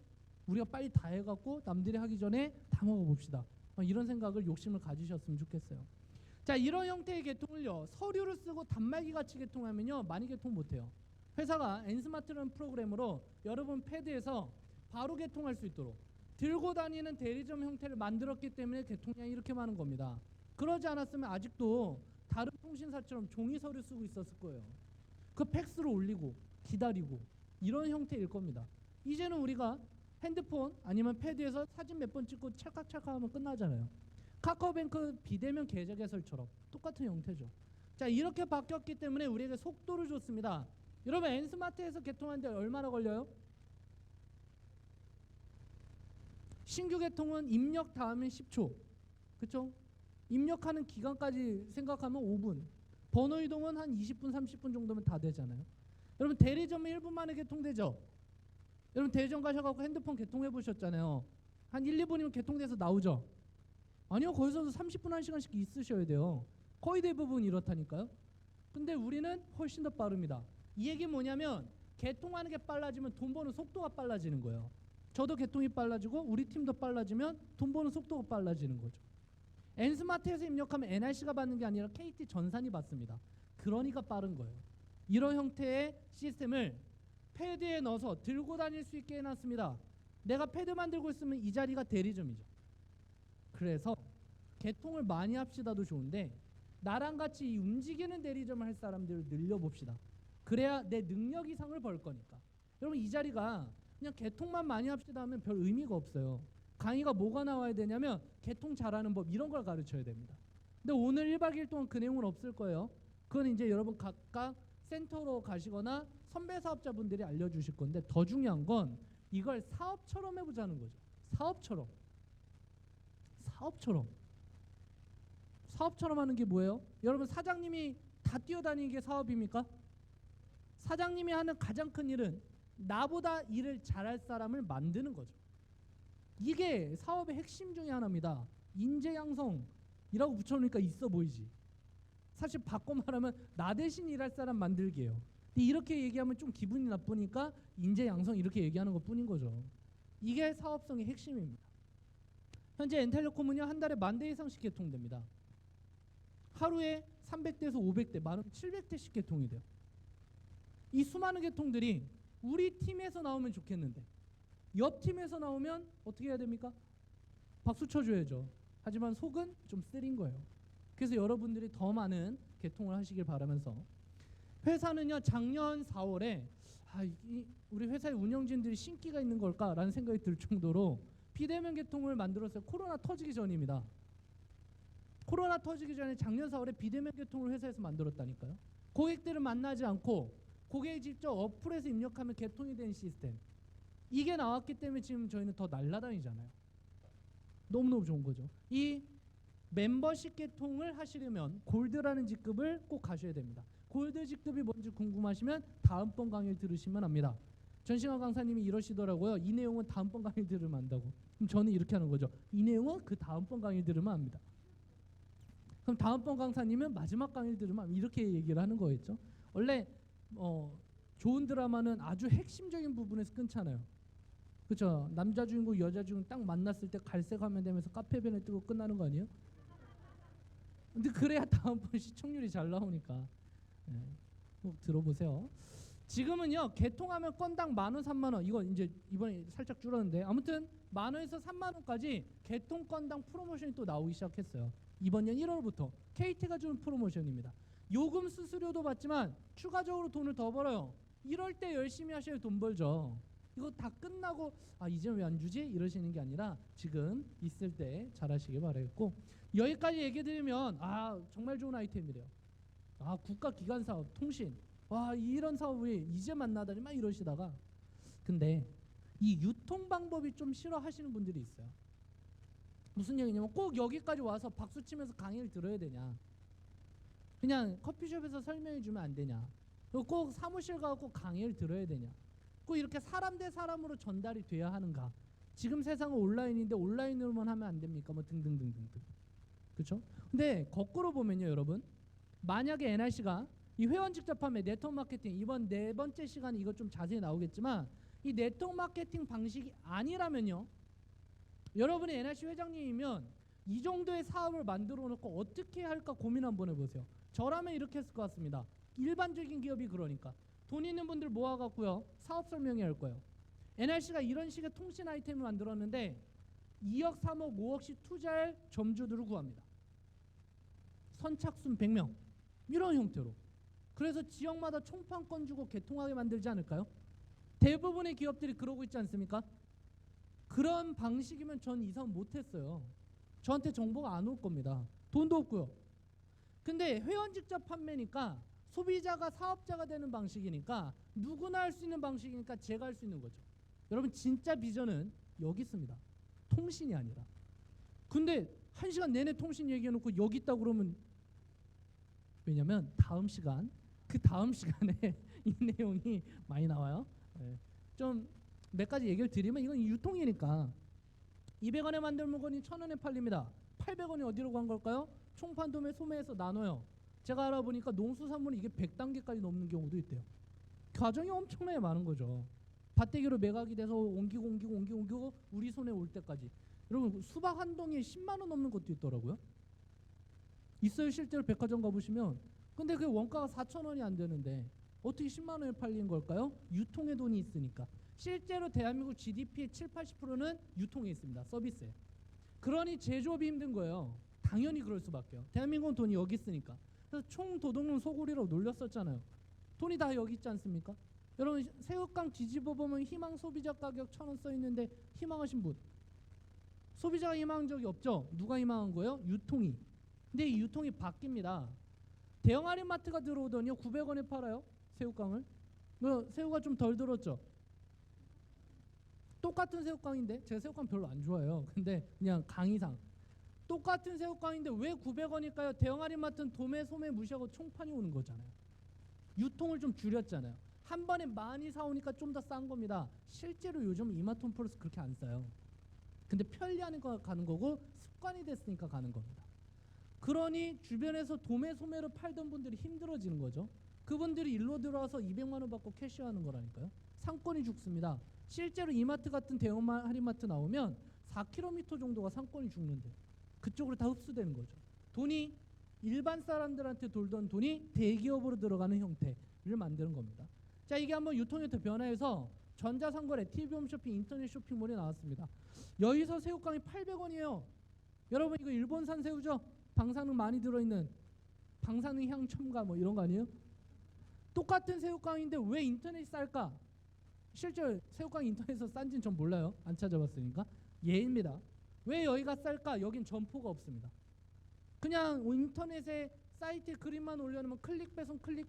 Speaker 1: 우리가 빨리 다 해갖고 남들이 하기 전에 다 먹어봅시다. 이런 생각을 욕심을 가지셨으면 좋겠어요. 자, 이런 형태의 개통을요 서류를 쓰고 단말기 같이 개통하면요 많이 개통 못해요. 회사가 엔스마트라는 프로그램으로 여러분 패드에서 바로 개통할 수 있도록 들고 다니는 대리점 형태를 만들었기 때문에 개통량이 이렇게 많은 겁니다. 그러지 않았으면 아직도 다른 통신사처럼 종이 서류 쓰고 있었을 거예요. 그 팩스로 올리고 기다리고 이런 형태일 겁니다. 이제는 우리가 핸드폰 아니면 패드에서 사진 몇 번 찍고 찰칵찰칵 하면 끝나잖아요. 카카오뱅크 비대면 계좌 개설처럼 똑같은 형태죠. 자, 이렇게 바뀌었기 때문에 우리에게 속도를 줬습니다. 여러분 엔스마트에서 개통하는데 얼마나 걸려요? 신규 개통은 입력 다음에 10초. 그렇죠? 입력하는 기간까지 생각하면 5분. 번호 이동은 한 20분 30분 정도면 다 되잖아요. 여러분 대리점은 1분 만에 개통되죠? 여러분 대리점 가셔가지고 핸드폰 개통해 보셨잖아요. 한 1, 2분이면 개통돼서 나오죠? 아니요, 거기서도 30분 1시간씩 있으셔야 돼요. 거의 대부분 이렇다니까요. 근데 우리는 훨씬 더 빠릅니다. 이 얘기 뭐냐면 개통하는 게 빨라지면 돈 버는 속도가 빨라지는 거예요. 저도 개통이 빨라지고 우리 팀도 빨라지면 돈 버는 속도가 빨라지는 거죠. 엔스마트에서 입력하면 NRC가 받는 게 아니라 KT 전산이 받습니다. 그러니까 빠른 거예요. 이런 형태의 시스템을 패드에 넣어서 들고 다닐 수 있게 해놨습니다. 내가 패드만 들고 있으면 이 자리가 대리점이죠. 그래서 개통을 많이 합시다도 좋은데 나랑 같이 이 움직이는 대리점을 할 사람들을 늘려봅시다. 그래야 내 능력 이상을 벌 거니까. 여러분 이 자리가 그냥 개통만 많이 합시다 하면 별 의미가 없어요. 강의가 뭐가 나와야 되냐면 개통 잘하는 법 이런 걸 가르쳐야 됩니다. 근데 오늘 1박 2일 동안 그 내용은 없을 거예요. 그건 이제 여러분 각각 센터로 가시거나 선배 사업자분들이 알려주실 건데 더 중요한 건 이걸 사업처럼 해보자는 거죠. 사업처럼 하는 게 뭐예요? 여러분 사장님이 다 뛰어다니는 게 사업입니까? 사장님이 하는 가장 큰 일은 나보다 일을 잘할 사람을 만드는 거죠. 이게 사업의 핵심 중에 하나입니다. 인재 양성이라고 붙여놓으니까 있어 보이지. 사실 바꿔 말하면 나 대신 일할 사람 만들기예요. 근데 이렇게 얘기하면 좀 기분이 나쁘니까 인재 양성 이렇게 얘기하는 것 뿐인 거죠. 이게 사업성의 핵심입니다. 현재 엔텔레콤은요 한 달에 10,000대 이상씩 개통됩니다. 하루에 300대에서 500대, 많으면 700대씩 개통이 돼요. 이 수많은 개통들이 우리 팀에서 나오면 좋겠는데 옆 팀에서 나오면 어떻게 해야 됩니까? 박수 쳐줘야죠. 하지만 속은 좀 쓰린 거예요. 그래서 여러분들이 더 많은 개통을 하시길 바라면서 회사는요 작년 4월에 우리 회사의 운영진들이 신기가 있는 걸까라는 생각이 들 정도로 비대면 개통을 만들었어요. 코로나 터지기 전입니다. 코로나 터지기 전에 작년 4월에 비대면 개통을 회사에서 만들었다니까요. 고객들을 만나지 않고 고객이 직접 어플에서 입력하면 개통이 된 시스템. 이게 나왔기 때문에 지금 저희는 더 날아다니잖아요. 너무너무 좋은 거죠. 이 멤버십 개통을 하시려면 골드라는 직급을 꼭 가셔야 됩니다. 골드 직급이 뭔지 궁금하시면 다음번 강의를 들으시면 합니다. 전신환 강사님이 이러시더라고요. 이 내용은 다음번 강의 들으면 안다고. 그럼 저는 이렇게 하는 거죠. 이 내용은 그 다음번 강의 들으면 압니다. 그럼 다음번 강사님은 마지막 강의를 들으면 이렇게 얘기를 하는 거겠죠. 원래 좋은 드라마는 아주 핵심적인 부분에서 끊잖아요. 그렇죠. 남자 주인공 여자 주인공 딱 만났을 때 갈색 화면 되면서 카페 변에 뜨고 끝나는 거 아니에요? 근데 그래야 다음번 시청률이 잘 나오니까. 네, 꼭 들어보세요. 지금은요 개통하면 건당 10,000원, 30,000원 이거 이제 이번에 살짝 줄었는데 아무튼 10,000원에서 30,000원까지 개통 건당 프로모션이 또 나오기 시작했어요. 이번 년 1월부터 KT가 주는 프로모션입니다. 요금 수수료도 받지만 추가적으로 돈을 더 벌어요. 이럴 때 열심히 하셔야 돈 벌죠. 이거 다 끝나고 이제는 왜 안 주지? 이러시는 게 아니라 지금 있을 때 잘하시길 바라겠고, 여기까지 얘기 드리면 정말 좋은 아이템이래요. 국가 기관 사업, 통신, 이런 사업이 이제 만나다니 막 이러시다가, 근데 이 유통 방법이 좀 싫어하시는 분들이 있어요. 무슨 얘기냐면 꼭 여기까지 와서 박수 치면서 강의를 들어야 되냐, 그냥 커피숍에서 설명해 주면 안 되냐, 꼭 사무실 가고 꼭 강의를 들어야 되냐, 꼭 이렇게 사람 대 사람으로 전달이 돼야 하는가, 지금 세상은 온라인인데 온라인으로만 하면 안 됩니까, 뭐 등등등등등. 그렇죠? 근데 거꾸로 보면요 여러분, 만약에 NRC가 이 회원 직접 판매, 네트워크 마케팅, 이번 4번째 시간에 이거 좀 자세히 나오겠지만 이 네트워크 마케팅 방식이 아니라면요, 여러분이 NRC 회장님이면 이 정도의 사업을 만들어 놓고 어떻게 할까 고민 한번 해보세요. 저라면 이렇게 했을 것 같습니다. 일반적인 기업이 그러니까 돈 있는 분들 모아갖고요 사업 설명회 할 거예요. NRC가 이런 식의 통신 아이템을 만들었는데 2억, 3억, 5억씩 투자할 점주들을 구합니다. 선착순 100명 이런 형태로. 그래서 지역마다 총판권 주고 개통하게 만들지 않을까요? 대부분의 기업들이 그러고 있지 않습니까? 그런 방식이면 전 이 사업 못했어요. 저한테 정보가 안 올 겁니다. 돈도 없고요. 근데 회원 직접 판매니까 소비자가 사업자가 되는 방식이니까 누구나 할 수 있는 방식이니까 제가 할 수 있는 거죠. 여러분 진짜 비전은 여기 있습니다. 통신이 아니라. 근데 1시간 내내 통신 얘기해놓고 여기 있다고 그러면, 왜냐면 다음 시간, 그 다음 시간에 이 내용이 많이 나와요. 좀 몇 가지 얘기를 드리면 이건 유통이니까 200원에 만든 물건이 1,000원에 팔립니다. 800원이 어디로 간 걸까요? 총판 도매 소매에서 나눠요. 제가 알아보니까 농수산물이 이게 100단계까지 넘는 경우도 있대요. 과정이 엄청나게 많은 거죠. 밭대기로 매각이 돼서 옮기고 우리 손에 올 때까지. 여러분 수박 한 동이에 10만 원 넘는 것도 있더라고요. 있어요. 실제로 백화점 가보시면. 근데 그 원가가 4,000원이 안 되는데 어떻게 10만 원에 팔린 걸까요? 유통의 돈이 있으니까. 실제로 대한민국 GDP의 70-80%는 유통에 있습니다. 서비스에. 그러니 제조업이 힘든 거예요. 당연히 그럴 수밖에요. 대한민국은 돈이 여기 있으니까. 그래서 총도둑놈 소굴이라고 놀렸었잖아요. 돈이 다 여기 있지 않습니까? 여러분 새우깡 뒤집어 보면 희망 소비자 가격 1,000원 써 있는데 희망하신 분, 소비자가 희망한 적이 없죠. 누가 희망한 거예요? 유통이. 근데 이 유통이 바뀝니다. 대형 할인마트가 들어오더니요 900원에 팔아요. 새우깡을. 새우가 좀 덜 들었죠. 똑같은 새우깡인데, 제가 새우깡 별로 안 좋아해요. 근데 그냥 강의상 똑같은 새우깡인데 왜 900원일까요? 대형 할인마트는 도매 소매 무시하고 총판이 오는 거잖아요. 유통을 좀 줄였잖아요. 한 번에 많이 사오니까 좀 더 싼 겁니다. 실제로 요즘 이마트홈 플러스 그렇게 안 싸요. 근데 편리하니까 가는 거고 습관이 됐으니까 가는 겁니다. 그러니 주변에서 도매 소매로 팔던 분들이 힘들어지는 거죠. 그분들이 일로 들어와서 200만 원 받고 캐시하는 거라니까요. 상권이 죽습니다. 실제로 이마트 같은 대형 할인마트 나오면 4km 정도가 상권이 죽는데 그쪽으로 다 흡수되는 거죠. 돈이 일반 사람들한테 돌던 돈이 대기업으로 들어가는 형태를 만드는 겁니다. 자, 이게 한번 유통형태 변화해서 전자상거래, TV홈 쇼핑, 인터넷 쇼핑몰이 나왔습니다. 여기서 새우깡이 800원이에요. 여러분 이거 일본산 새우죠? 방사능 많이 들어있는 방사능 향 첨가 뭐 이런 거 아니에요? 똑같은 새우깡인데 왜 인터넷이 쌀까? 실제 새우깡 인터넷에서 싼지는 전 몰라요. 안 찾아봤으니까. 예입니다. 왜 여기가 쌀까? 여긴 점포가 없습니다. 그냥 인터넷에 사이트에 그림만 올려놓으면 클릭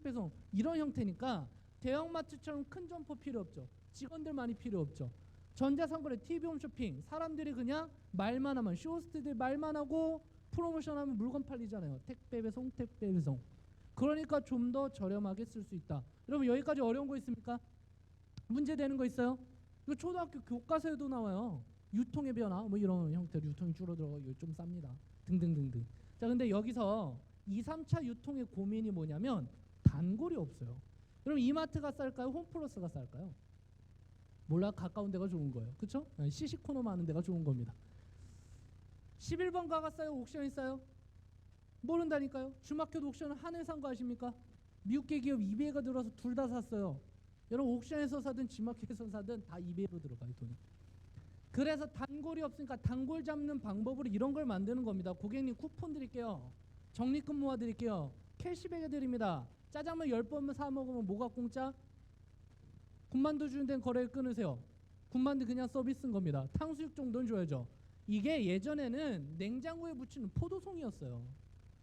Speaker 1: 배송 이런 형태니까 대형마트처럼 큰 점포 필요 없죠. 직원들 많이 필요 없죠. 전자상거래, TV홈 쇼핑, 사람들이 그냥 말만 하면, 쇼호스트들 말만 하고 프로모션하면 물건 팔리잖아요. 택배 배송. 그러니까 좀 더 저렴하게 쓸 수 있다. 여러분 여기까지 어려운 거 있습니까? 문제 되는 거 있어요? 이거 초등학교 교과서에도 나와요. 유통의 변화 뭐 이런 형태로 유통이 줄어들어 이거 좀 쌉니다. 등등등등. 자, 근데 여기서 2, 3차 유통의 고민이 뭐냐면 단골이 없어요. 그럼 이마트가 쌀까요? 홈플러스가 쌀까요? 몰라, 가까운 데가 좋은 거예요. 그렇죠? 시식 코너 많은 데가 좋은 겁니다. 11번 가가 싸요? 옥션이 싸요? 모른다니까요. 주마켓 옥션은 한해 산 거 아십니까? 미국계 기업 이베이가 들어와서 둘 다 샀어요. 여러분 옥션에서 사든 지마켓에서 사든 다 이베이로 들어가요, 돈이. 그래서 단골이 없으니까 단골 잡는 방법으로 이런 걸 만드는 겁니다. 고객님 쿠폰 드릴게요. 적립금 모아 드릴게요. 캐시백 해드립니다. 짜장면 10번만 사 먹으면 뭐가 공짜? 군만두 주는 데는 거래를 끊으세요. 군만두 그냥 서비스인 겁니다. 탕수육 정도는 줘야죠. 이게 예전에는 냉장고에 붙이는 포도송이었어요.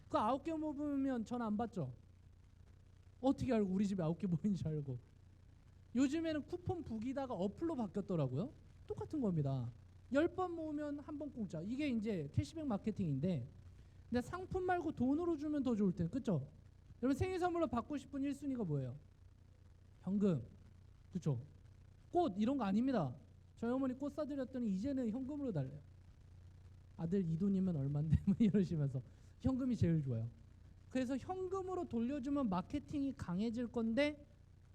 Speaker 1: 그 9개 먹으면 전화 안 받죠? 어떻게 알고 우리 집에 9개 모인지 알고. 요즘에는 쿠폰 북이다가 어플로 바뀌었더라고요. 똑같은 겁니다. 10번 모으면 한 번 공짜. 이게 이제 캐시백 마케팅인데, 근데 상품 말고 돈으로 주면 더 좋을 텐데, 그쵸? 여러분 생일 선물로 받고 싶은 1순위가 뭐예요? 현금. 그쵸? 꽃 이런 거 아닙니다. 저희 어머니 꽃 사드렸더니 이제는 현금으로 달래요. 아들 이 돈이면 얼만데 뭐 이러시면서. 현금이 제일 좋아요. 그래서 현금으로 돌려주면 마케팅이 강해질 건데,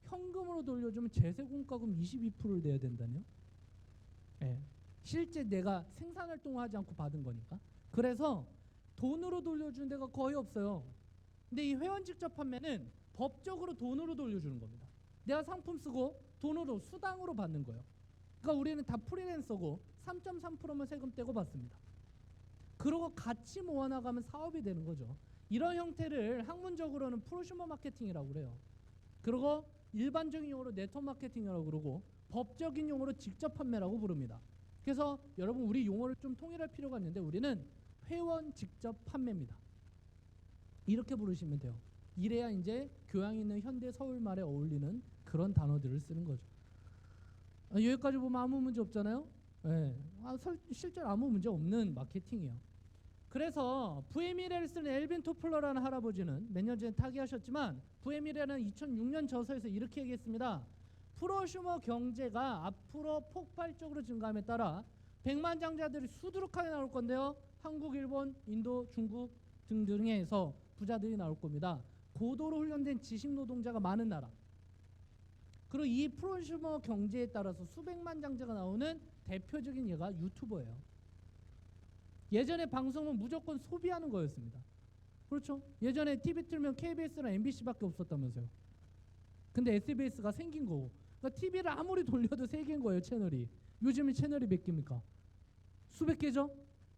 Speaker 1: 현금으로 돌려주면 제세공과금 22%를 내야 된다네요. 예. 실제 내가 생산활동을 하지 않고 받은 거니까. 그래서 돈으로 돌려주는 데가 거의 없어요. 근데 이 회원 직접 판매는 법적으로 돈으로 돌려주는 겁니다. 내가 상품 쓰고 돈으로 수당으로 받는 거예요. 그러니까 우리는 다 프리랜서고 3.3%만 세금 떼고 받습니다. 그러고 같이 모아나가면 사업이 되는 거죠. 이런 형태를 학문적으로는 프로슈머 마케팅이라고 그래요. 그리고 일반적인 용어로 네트워크 마케팅이라고 그러고, 법적인 용어로 직접 판매라고 부릅니다. 그래서 여러분 우리 용어를 좀 통일할 필요가 있는데, 우리는 회원 직접 판매입니다. 이렇게 부르시면 돼요. 이래야 이제 교양 있는 현대 서울말에 어울리는 그런 단어들을 쓰는 거죠. 여기까지 보면 아무 문제 없잖아요. 네. 실제로 아무 문제 없는 마케팅이에요. 그래서 부에미레를 쓰는 엘빈 토플러라는 할아버지는 몇 년 전에 타계하셨지만, 부에미레는 2006년 저서에서 이렇게 얘기했습니다. 프로슈머 경제가 앞으로 폭발적으로 증가함에 따라 백만장자들이 수두룩하게 나올 건데요. 한국, 일본, 인도, 중국 등등에서 부자들이 나올 겁니다. 고도로 훈련된 지식 노동자가 많은 나라. 그리고 이 프로슈머 경제에 따라서 수백만 장자가 나오는 대표적인 예가 유튜버예요. 예전에 방송은 무조건 소비하는 거였습니다. 그렇죠? 예전에 TV 틀면 KBS랑 MBC밖에 없었다면서요. 근데 SBS가 생긴 거고, 그러니까 TV를 아무리 돌려도 3개인 거예요, 채널이. 요즘은 채널이 몇 개입니까? 수백 개죠?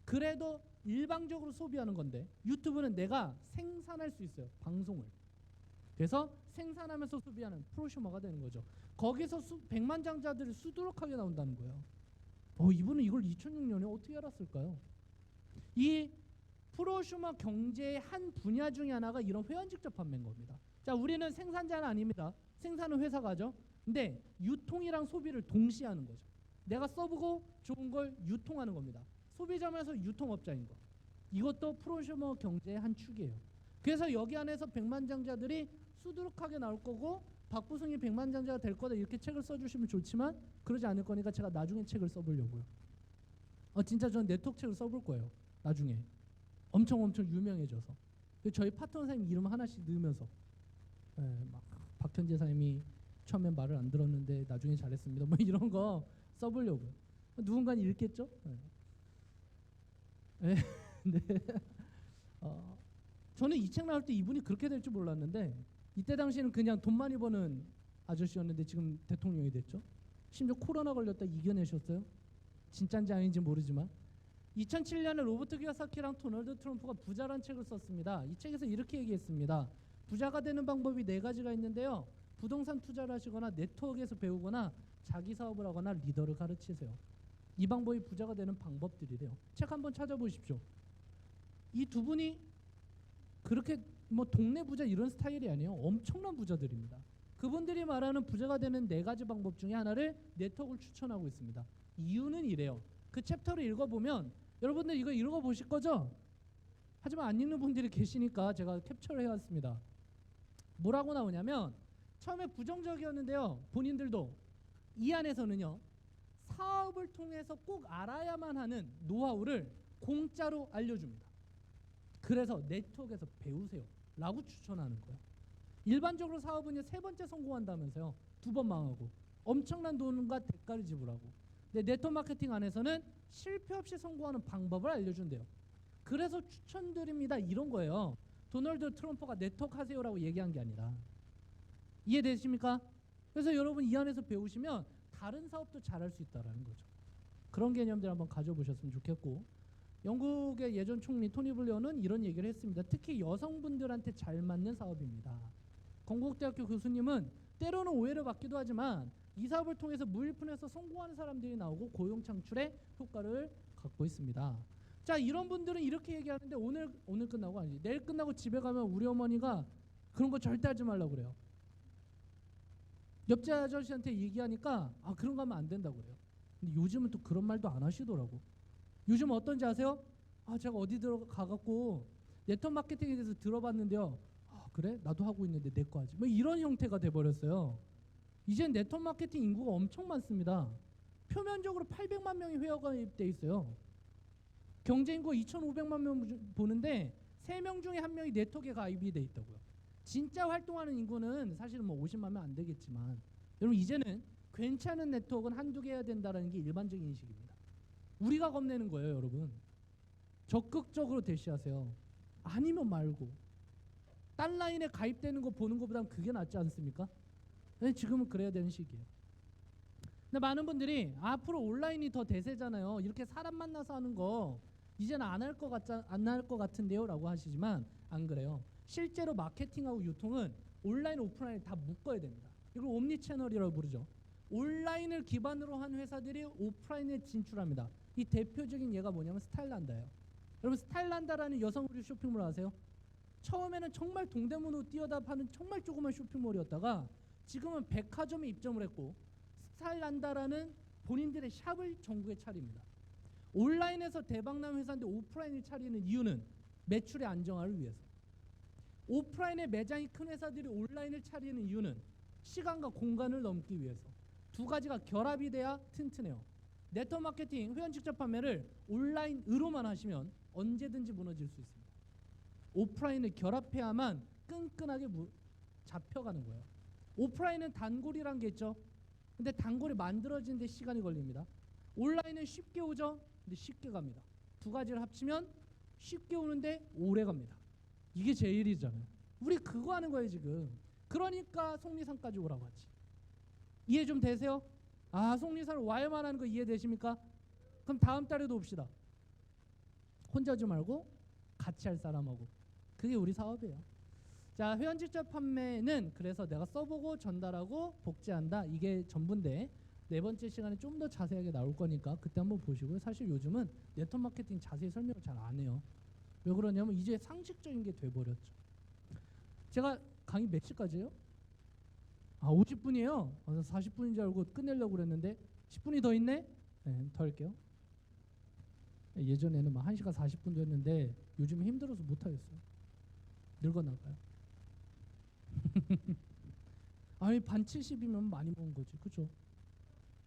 Speaker 1: 그래도 일방적으로 소비하는 건데, 유튜브는 내가 생산할 수 있어요, 방송을. 그래서 생산하면서 소비하는 프로슈머가 되는 거죠. 거기서 백만장자들이 수두룩하게 나온다는 거예요. 이분은 이걸 2006년에 어떻게 알았을까요? 이 프로슈머 경제의 한 분야 중에 하나가 이런 회원 직접 판매인 겁니다. 자, 우리는 생산자는 아닙니다. 생산은 회사가 하죠. 근데 유통이랑 소비를 동시에 하는 거죠. 내가 써보고 좋은 걸 유통하는 겁니다. 소비자면서 유통업자인 거. 이것도 프로슈머 경제의 한 축이에요. 그래서 여기 안에서 백만장자들이 수두룩하게 나올 거고, 박부승이 백만장자가 될 거다 이렇게 책을 써주시면 좋지만, 그러지 않을 거니까 제가 나중에 책을 써보려고요. 진짜 저는 네트워크 책을 써볼 거예요, 나중에. 엄청 유명해져서. 저희 파트너 선생님 이름 하나씩 넣으면서, 막 박현재 선생님이 처음엔 말을 안 들었는데 나중에 잘했습니다, 뭐 이런 거 써보려고요. 누군가는 읽겠죠? 네. 네. 저는 이 책 나올 때 이분이 그렇게 될 줄 몰랐는데, 이때 당시에는 그냥 돈 많이 버는 아저씨였는데 지금 대통령이 됐죠. 심지어 코로나 걸렸다 이겨내셨어요. 진짜인지 아닌지 모르지만. 2007년에 로버트 키요사키랑 도널드 트럼프가 부자란 책을 썼습니다. 이 책에서 이렇게 얘기했습니다. 부자가 되는 방법이 4가지가 있는데요. 부동산 투자를 하시거나 네트워크에서 배우거나 자기 사업을 하거나 리더를 가르치세요. 이 방법이 부자가 되는 방법들이래요. 책 한번 찾아보십시오. 이 두 분이 그렇게 뭐 동네 부자 이런 스타일이 아니에요. 엄청난 부자들입니다. 그분들이 말하는 부자가 되는 4가지 방법 중에 하나를 네트워크를 추천하고 있습니다. 이유는 이래요. 그 챕터를 읽어보면, 여러분들 이거 읽어보실 거죠? 하지만 안 읽는 분들이 계시니까 제가 캡처를 해왔습니다. 뭐라고 나오냐면, 처음에 부정적이었는데요, 본인들도 이 안에서는요, 사업을 통해서 꼭 알아야만 하는 노하우를 공짜로 알려줍니다. 그래서 네트워크에서 배우세요 라고 추천하는 거예요. 일반적으로 사업은 3번째 성공한다면서요, 2번 망하고 엄청난 돈과 대가를 지불하고. 근데 네트워크 마케팅 안에서는 실패 없이 성공하는 방법을 알려준대요. 그래서 추천드립니다. 이런 거예요. 도널드 트럼프가 네트워크 하세요라고 얘기한 게 아니라. 이해되십니까? 그래서 여러분 이 안에서 배우시면 다른 사업도 잘할 수 있다라는 거죠. 그런 개념들 한번 가져보셨으면 좋겠고, 영국의 예전 총리 토니 블레어는 이런 얘기를 했습니다. 특히 여성분들한테 잘 맞는 사업입니다. 건국대학교 교수님은 때로는 오해를 받기도 하지만 이 사업을 통해서 무일푼에서 성공하는 사람들이 나오고 고용 창출에 효과를 갖고 있습니다. 자, 이런 분들은 이렇게 얘기하는데 오늘 끝나고 아니지, 내일 끝나고 집에 가면 우리 어머니가 그런 거 절대 하지 말라고 그래요. 옆집 아저씨한테 얘기하니까 그런 거 하면 안 된다고 그래요. 근데 요즘은 또 그런 말도 안 하시더라고. 요즘 어떤지 아세요? 제가 어디 들어가갖고 네트워크 마케팅에 대해서 들어봤는데요. 그래? 나도 하고 있는데 내 거 하지. 뭐 이런 형태가 돼버렸어요. 이젠 네트워크 마케팅 인구가 엄청 많습니다. 표면적으로 800만 명이 회원가입돼 있어요. 경제 인구가 2,500만 명 보는데 3명 중에 1명이 네트워크에 가입이 돼 있다고요. 진짜 활동하는 인구는 사실은 뭐 50만 명 안 되겠지만, 여러분 이제는 괜찮은 네트워크는 한두 개 해야 된다는 게 일반적인 인식입니다. 우리가 겁내는 거예요, 여러분. 적극적으로 대시하세요. 아니면 말고. 딴 라인에 가입되는 거 보는 것보다는 그게 낫지 않습니까? 지금은 그래야 되는 시기예요. 근데 많은 분들이 앞으로 온라인이 더 대세잖아요. 이렇게 사람 만나서 하는 거 이제는 안 할 것 같은데요 라고 하시지만 안 그래요. 실제로 마케팅하고 유통은 온라인 오프라인 다 묶어야 됩니다. 이걸 옴니 채널이라고 부르죠. 온라인을 기반으로 한 회사들이 오프라인에 진출합니다. 이 대표적인 예가 뭐냐면 스타일란다예요. 여러분 스타일란다라는 여성 의류 쇼핑몰 아세요? 처음에는 정말 동대문으로 뛰어다 파는 정말 조그만 쇼핑몰이었다가 지금은 백화점에 입점을 했고, 스타일란다라는 본인들의 샵을 전국에 차립니다. 온라인에서 대박난 회사인데 오프라인을 차리는 이유는 매출의 안정화를 위해서. 오프라인의 매장이 큰 회사들이 온라인을 차리는 이유는 시간과 공간을 넘기 위해서. 두 가지가 결합이 돼야 튼튼해요. 네트워크 마케팅, 회원 직접 판매를 온라인으로만 하시면 언제든지 무너질 수 있습니다. 오프라인을 결합해야만 끈끈하게 잡혀가는 거예요. 오프라인은 단골이란 게 있죠. 근데 단골이 만들어지는데 시간이 걸립니다. 온라인은 쉽게 오죠. 근데 쉽게 갑니다. 두 가지를 합치면 쉽게 오는데 오래 갑니다. 이게 제일이잖아요. 우리 그거 하는 거예요 지금. 그러니까 속리산까지 오라고 하지. 이해 좀 되세요? 속리산 와야만 하는 거 이해되십니까? 그럼 다음 달에도 옵시다. 혼자 오지 말고 같이 할 사람하고. 그게 우리 사업이에요. 자, 회원 직접 판매는 그래서 내가 써보고 전달하고 복제한다. 이게 전부인데 네 번째 시간에 좀 더 자세하게 나올 거니까 그때 한번 보시고요. 사실 요즘은 네트워크 마케팅 자세히 설명을 잘 안 해요. 왜 그러냐면 이제 상식적인 게 돼버렸죠. 제가 강의 몇 시까지예요? 50분이에요. 40분인 줄 알고 끝내려고 그랬는데 10분이 더 있네? 네, 더 할게요. 예전에는 막 1시간 40분도 했는데 요즘 힘들어서 못하겠어요. 늙어나가요. 반 70이면 많이 먹은 거지, 그죠?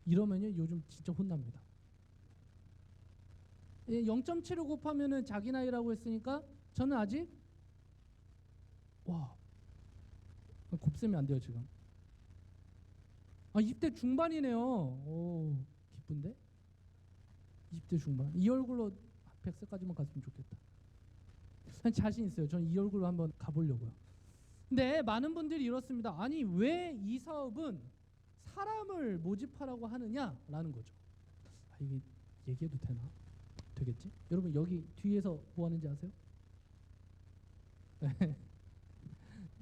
Speaker 1: 이러면요 요즘 진짜 혼납니다. 0.7을 곱하면은 자기 나이라고 했으니까 저는 아직 곱셈이 안 돼요 지금. 20대 중반이네요. 오, 기쁜데? 20대 중반. 이 얼굴로 100세까지만 갔으면 좋겠다. 자신 있어요. 저는 이 얼굴로 한번 가보려고요. 근데 많은 분들이 이렇습니다. 아니 왜 이 사업은 사람을 모집하라고 하느냐라는 거죠. 이게 얘기해도 되나? 되겠지? 여러분 여기 뒤에서 뭐 하는지 아세요?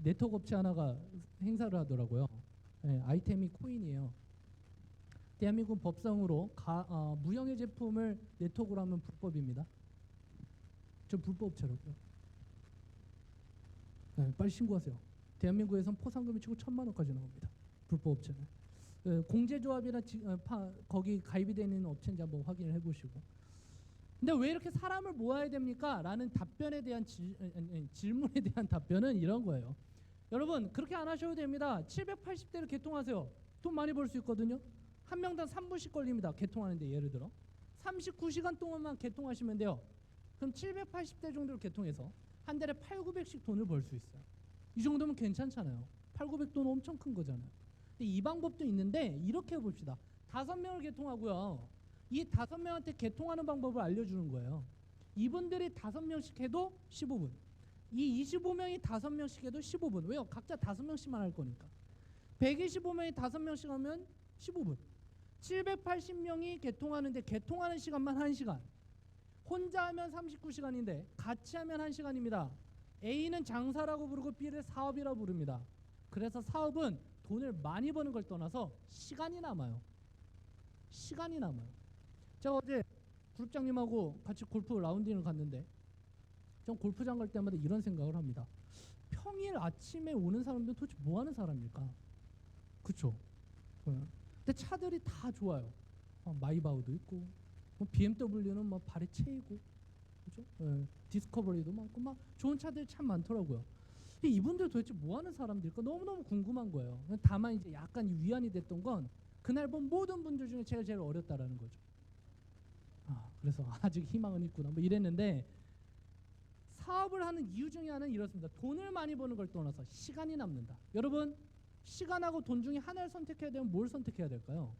Speaker 1: 네트워크 업체 하나가 행사를 하더라고요. 아이템이 코인이에요. 대한민국 법상으로 무형의 제품을 네트워크로 하면 불법입니다. 저 불법 업체라고요. 빨리 신고하세요. 대한민국에선 포상금이 치고 1,000만 원까지 나옵니다. 불법 업체는. 공제조합이나 거기 가입이 되는 업체인지 한번 확인을 해보시고. 근데 왜 이렇게 사람을 모아야 됩니까? 라는 답변에 대한 질문에 대한 답변은 이런 거예요. 여러분 그렇게 안 하셔도 됩니다. 780대를 개통하세요. 돈 많이 벌 수 있거든요. 한 명당 3분씩 걸립니다. 개통하는데 예를 들어 39시간 동안만 개통하시면 돼요. 그럼 780대 정도를 개통해서 한 달에 8,900씩 돈을 벌 수 있어요. 이 정도면 괜찮잖아요. 8,900돈 엄청 큰 거잖아요. 근데 이 방법도 있는데 이렇게 해봅시다. 5명을 개통하고요. 이 5명한테 개통하는 방법을 알려주는 거예요. 이분들이 5명씩 해도 15분. 이 25명이 5명씩 해도 15분. 왜요? 각자 5명씩만 할 거니까. 125명이 5명씩 하면 15분. 780명이 개통하는데 개통하는 시간만 1시간. 혼자 하면 39시간인데 같이 하면 1시간입니다. A는 장사라고 부르고 B를 사업이라고 부릅니다. 그래서 사업은 돈을 많이 버는 걸 떠나서 시간이 남아요. 시간이 남아요. 제가 어제 그룹장님하고 같이 골프 라운딩을 갔는데 전 골프장 갈 때마다 이런 생각을 합니다. 평일 아침에 오는 사람들은 도대체 뭐 하는 사람일까? 그쵸? 근데 차들이 다 좋아요. 마이바흐도 있고 BMW는 뭐 발에 채이고 그죠? 디스커버리도 많고 막 좋은 차들이 참 많더라고요. 근데 이분들 도대체 뭐 하는 사람들일까? 너무너무 궁금한 거예요. 다만 이제 약간 위안이 됐던 건 그날 본 모든 분들 중에 제가 제일 어렸다라는 거죠. 그래서 아직 희망은 있구나 뭐 이랬는데, 사업을 하는 이유 중에 하나는 이렇습니다. 돈을 많이 버는 걸 떠나서 시간이 남는다. 여러분, 시간하고 돈 중에 하나를 선택해야 되면 뭘 선택해야 될까요?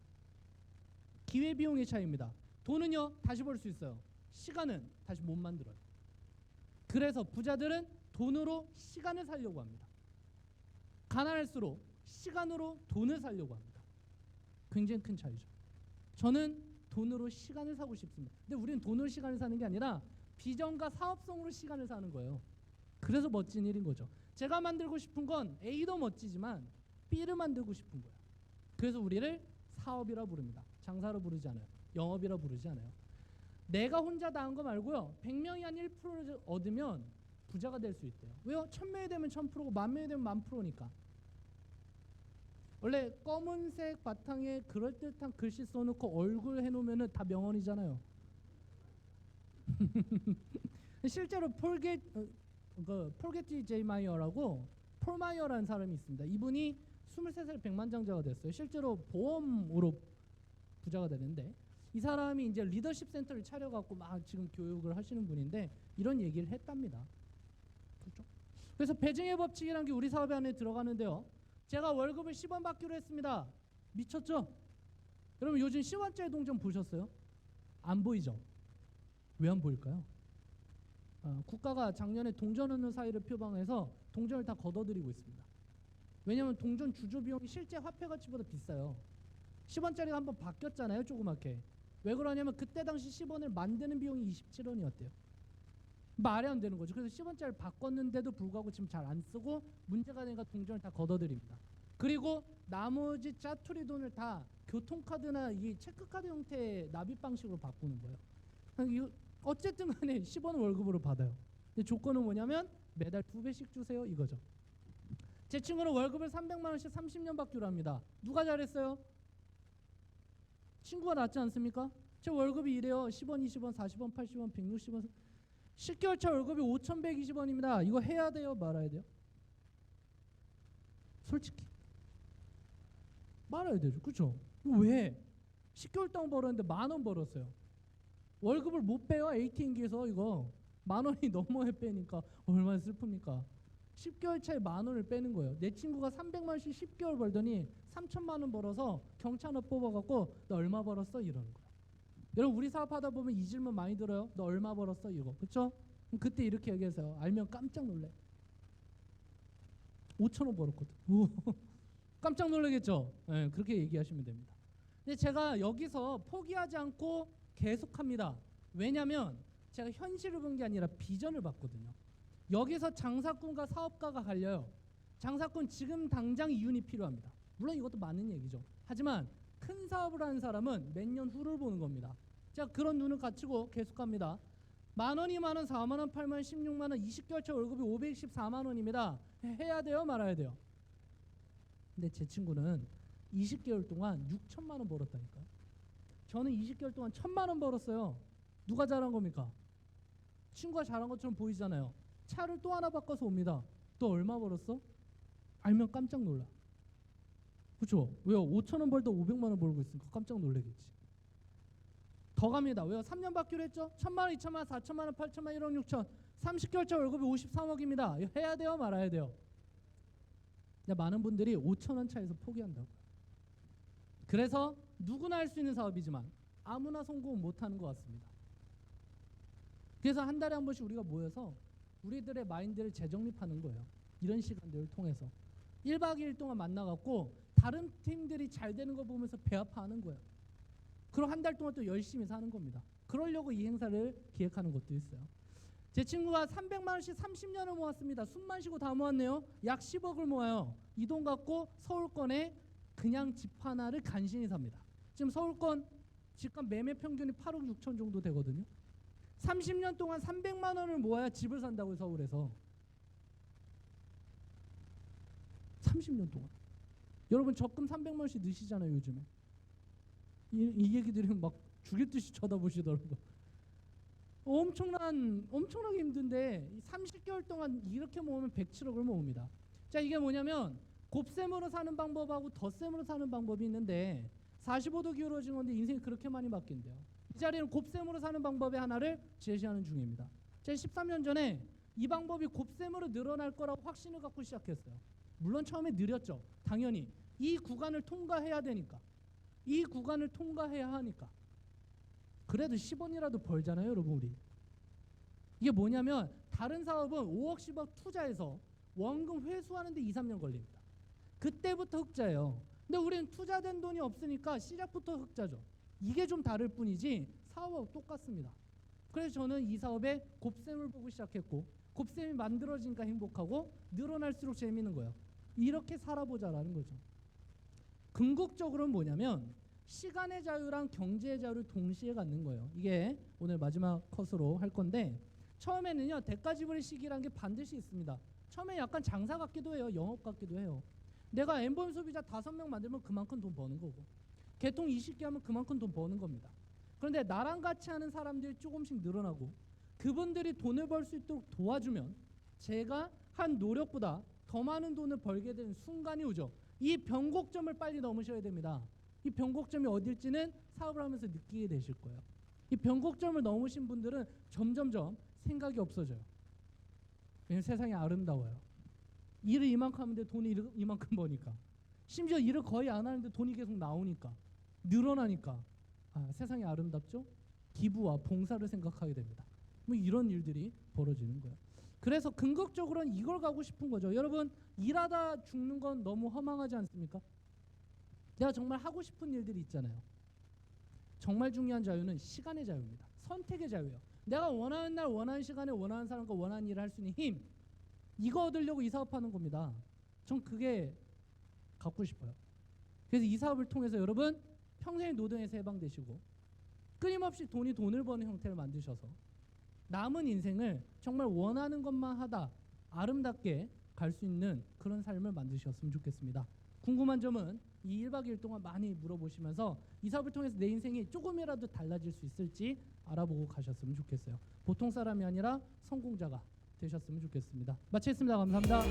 Speaker 1: 기회비용의 차이입니다. 돈은요 다시 벌 수 있어요. 시간은 다시 못 만들어요. 그래서 부자들은 돈으로 시간을 살려고 합니다. 가난할수록 시간으로 돈을 살려고 합니다. 굉장히 큰 차이죠. 저는 돈으로 시간을 사고 싶습니다. 근데 우리는 돈으로 시간을 사는 게 아니라 비전과 사업성으로 시간을 사는 거예요. 그래서 멋진 일인 거죠. 제가 만들고 싶은 건 A도 멋지지만 B를 만들고 싶은 거예요. 그래서 우리를 사업이라 부릅니다. 장사로 부르지 않아요. 영업이라 부르지 않아요. 내가 혼자 다 한 거 말고요. 100명이 한 1%를 얻으면 부자가 될 수 있대요. 왜요? 1000명이 되면 1000%고 10,000명이 되면 10,000%니까. 원래 검은색 바탕에 그럴듯한 글씨 써놓고 얼굴 해놓으면 다 명언이잖아요. 실제로 폴게티 제이 마이어라고 폴 마이어라는 사람이 있습니다. 이분이 23살 백만장자가 됐어요. 실제로 보험으로 부자가 되는데, 이 사람이 이제 리더십 센터를 차려갖고 막 지금 교육을 하시는 분인데 이런 얘기를 했답니다. 그렇죠? 그래서 배정의 법칙이라는 게 우리 사업에 안에 들어가는데요. 제가 월급을 10원 받기로 했습니다. 미쳤죠? 여러분 요즘 10원짜리 동전 보셨어요? 안 보이죠? 왜 안 보일까요? 국가가 작년에 동전 없는 사회를 표방해서 동전을 다 걷어들이고 있습니다. 왜냐하면 동전 주조 비용이 실제 화폐 가치보다 비싸요. 10원짜리가 한번 바뀌었잖아요, 조그맣게. 왜 그러냐면 그때 당시 10원을 만드는 비용이 27원이었대요. 말이 안 되는 거죠. 그래서 10원짜리를 바꿨는데도 불구하고 지금 잘 안 쓰고 문제가 되니까 동전을 다 걷어들입니다. 그리고 나머지 짜투리 돈을 다 교통카드나 이 체크카드 형태의 납입 방식으로 바꾸는 거예요. 어쨌든 간에 10원 월급으로 받아요. 근데 조건은 뭐냐면 매달 2배씩 주세요 이거죠. 제 친구는 월급을 300만 원씩 30년 받기로 합니다. 누가 잘했어요? 친구가 낫지 않습니까? 제 월급이 이래요. 10원, 20원, 40원, 80원, 160원. 10개월차 월급이 5,120원입니다. 이거 해야 돼요? 말아야 돼요? 솔직히 말아야 되죠. 그렇죠? 왜? 10개월 동안 벌었는데 10,000원 벌었어요. 월급을 못 빼요. ATM기에서 이거 10,000원이 넘어야 빼니까 얼마나 슬픕니까? 10개월 차에 10,000원을 빼는 거예요. 내 친구가 300만 원씩 10개월 벌더니 3,000만 원 벌어서 경찰 뽑아갖고 너 얼마 벌었어? 이러는 거예요. 여러분 우리 사업하다 보면 이 질문 많이 들어요. 너 얼마 벌었어? 이거. 그렇죠? 그때 이렇게 얘기해서 알면 깜짝 놀래. 5,000원 벌었거든. 깜짝 놀라겠죠? 네, 그렇게 얘기하시면 됩니다. 근데 제가 여기서 포기하지 않고 계속합니다. 왜냐하면 제가 현실을 본 게 아니라 비전을 봤거든요. 여기서 장사꾼과 사업가가 갈려요. 장사꾼 지금 당장 이윤이 필요합니다. 물론 이것도 맞는 얘기죠. 하지만 큰 사업을 하는 사람은 몇 년 후를 보는 겁니다. 제가 그런 눈을 갖추고 계속합니다. 10,000원, 20,000원, 40,000원, 80,000원, 160,000원, 20개월차 월급이 514만 원입니다. 해야 돼요? 말아야 돼요? 근데 제 친구는 20개월 동안 6천만 원 벌었다니까요. 저는 20개월 동안 1,000만 원 벌었어요. 누가 잘한 겁니까? 친구가 잘한 것처럼 보이잖아요. 차를 또 하나 바꿔서 옵니다. 또 얼마 벌었어? 알면 깜짝 놀라. 그렇죠? 왜요? 5,000원 벌다 500만 원 벌고 있으니까 깜짝 놀라겠지. 더 갑니다. 왜요? 3년 받기로 했죠? 1,000만 원, 2,000만 원, 4,000만 원, 8,000만 원, 1억 6천. 30개월차 월급이 53억입니다. 이거 해야 돼요? 말아야 돼요? 근데 많은 분들이 5,000원 차에서 포기한다고요. 그래서 누구나 할 수 있는 사업이지만 아무나 성공은 못하는 것 같습니다. 그래서 한 달에 한 번씩 우리가 모여서 우리들의 마인드를 재정립하는 거예요. 이런 시간들을 통해서 1박 2일 동안 만나갖고 다른 팀들이 잘 되는 거 보면서 배 아파하는 거예요. 그럼 한 달 동안 또 열심히 사는 겁니다. 그러려고 이 행사를 기획하는 것도 있어요. 제 친구가 300만 원씩 30년을 모았습니다. 숨만 쉬고 다 모았네요. 약 10억을 모아요. 이 돈 갖고 서울권에 그냥 집 하나를 간신히 삽니다. 지금 서울권 집값 매매 평균이 8억 6천 정도 되거든요. 30년 동안 300만 원을 모아야 집을 산다고요. 서울에서 30년 동안. 여러분 적금 300만 원씩 넣으시잖아요. 요즘에 이 얘기 들으면 막 죽일 듯이 쳐다보시더라고요. 엄청나게 힘든데 30개월 동안 이렇게 모으면 107억을 모읍니다. 자, 이게 뭐냐면 곱셈으로 사는 방법하고 덧셈으로 사는 방법이 있는데 45도 기울어진 건데 인생이 그렇게 많이 바뀐대요. 이 자리는 곱셈으로 사는 방법의 하나를 제시하는 중입니다. 제가 13년 전에 이 방법이 곱셈으로 늘어날 거라고 확신을 갖고 시작했어요. 물론 처음에 느렸죠. 당연히 이 구간을 통과해야 되니까. 이 구간을 통과해야 하니까. 그래도 10원이라도 벌잖아요, 여러분. 우리 이게 뭐냐면 다른 사업은 5억 10억 투자해서 원금 회수하는데 2, 3년 걸립니다. 그때부터 흑자예요. 근데 우리는 투자된 돈이 없으니까 시작부터 흑자죠. 이게 좀 다를 뿐이지 사업하고 똑같습니다. 그래서 저는 이 사업에 곱셈을 보고 시작했고 곱셈이 만들어지니까 행복하고 늘어날수록 재미있는 거예요. 이렇게 살아보자라는 거죠. 궁극적으로는 뭐냐면 시간의 자유랑 경제의 자유를 동시에 갖는 거예요. 이게 오늘 마지막 컷으로 할 건데 처음에는요 대가 지불의 시기라는 게 반드시 있습니다. 처음에 약간 장사 같기도 해요. 영업 같기도 해요. 내가 엠범 소비자 5명 만들면 그만큼 돈 버는 거고 개통 20개 하면 그만큼 돈 버는 겁니다. 그런데 나랑 같이 하는 사람들이 조금씩 늘어나고 그분들이 돈을 벌 수 있도록 도와주면 제가 한 노력보다 더 많은 돈을 벌게 되는 순간이 오죠. 이 변곡점을 빨리 넘으셔야 됩니다. 이 변곡점이 어딜지는 사업을 하면서 느끼게 되실 거예요. 이 변곡점을 넘으신 분들은 점점점 생각이 없어져요. 왜냐면 세상이 아름다워요. 일을 이만큼 하는데 돈이 이만큼 버니까. 심지어 일을 거의 안 하는데 돈이 계속 나오니까. 늘어나니까. 세상이 아름답죠? 기부와 봉사를 생각하게 됩니다. 뭐 이런 일들이 벌어지는 거예요. 그래서 궁극적으로는 이걸 가고 싶은 거죠. 여러분 일하다 죽는 건 너무 허망하지 않습니까? 내가 정말 하고 싶은 일들이 있잖아요. 정말 중요한 자유는 시간의 자유입니다. 선택의 자유예요. 내가 원하는 날 원하는 시간에 원하는 사람과 원하는 일을 할 수 있는 힘, 이거 얻으려고 이 사업하는 겁니다. 전 그게 갖고 싶어요. 그래서 이 사업을 통해서 여러분 평생의 노동에서 해방되시고 끊임없이 돈을 버는 형태를 만드셔서 남은 인생을 정말 원하는 것만 하다 아름답게 갈 수 있는 그런 삶을 만드셨으면 좋겠습니다. 궁금한 점은 이 1박 2일 동안 많이 물어보시면서 이 사업을 통해서 내 인생이 조금이라도 달라질 수 있을지 알아보고 가셨으면 좋겠어요. 보통 사람이 아니라 성공자가 되셨으면 좋겠습니다. 마치겠습니다. 감사합니다.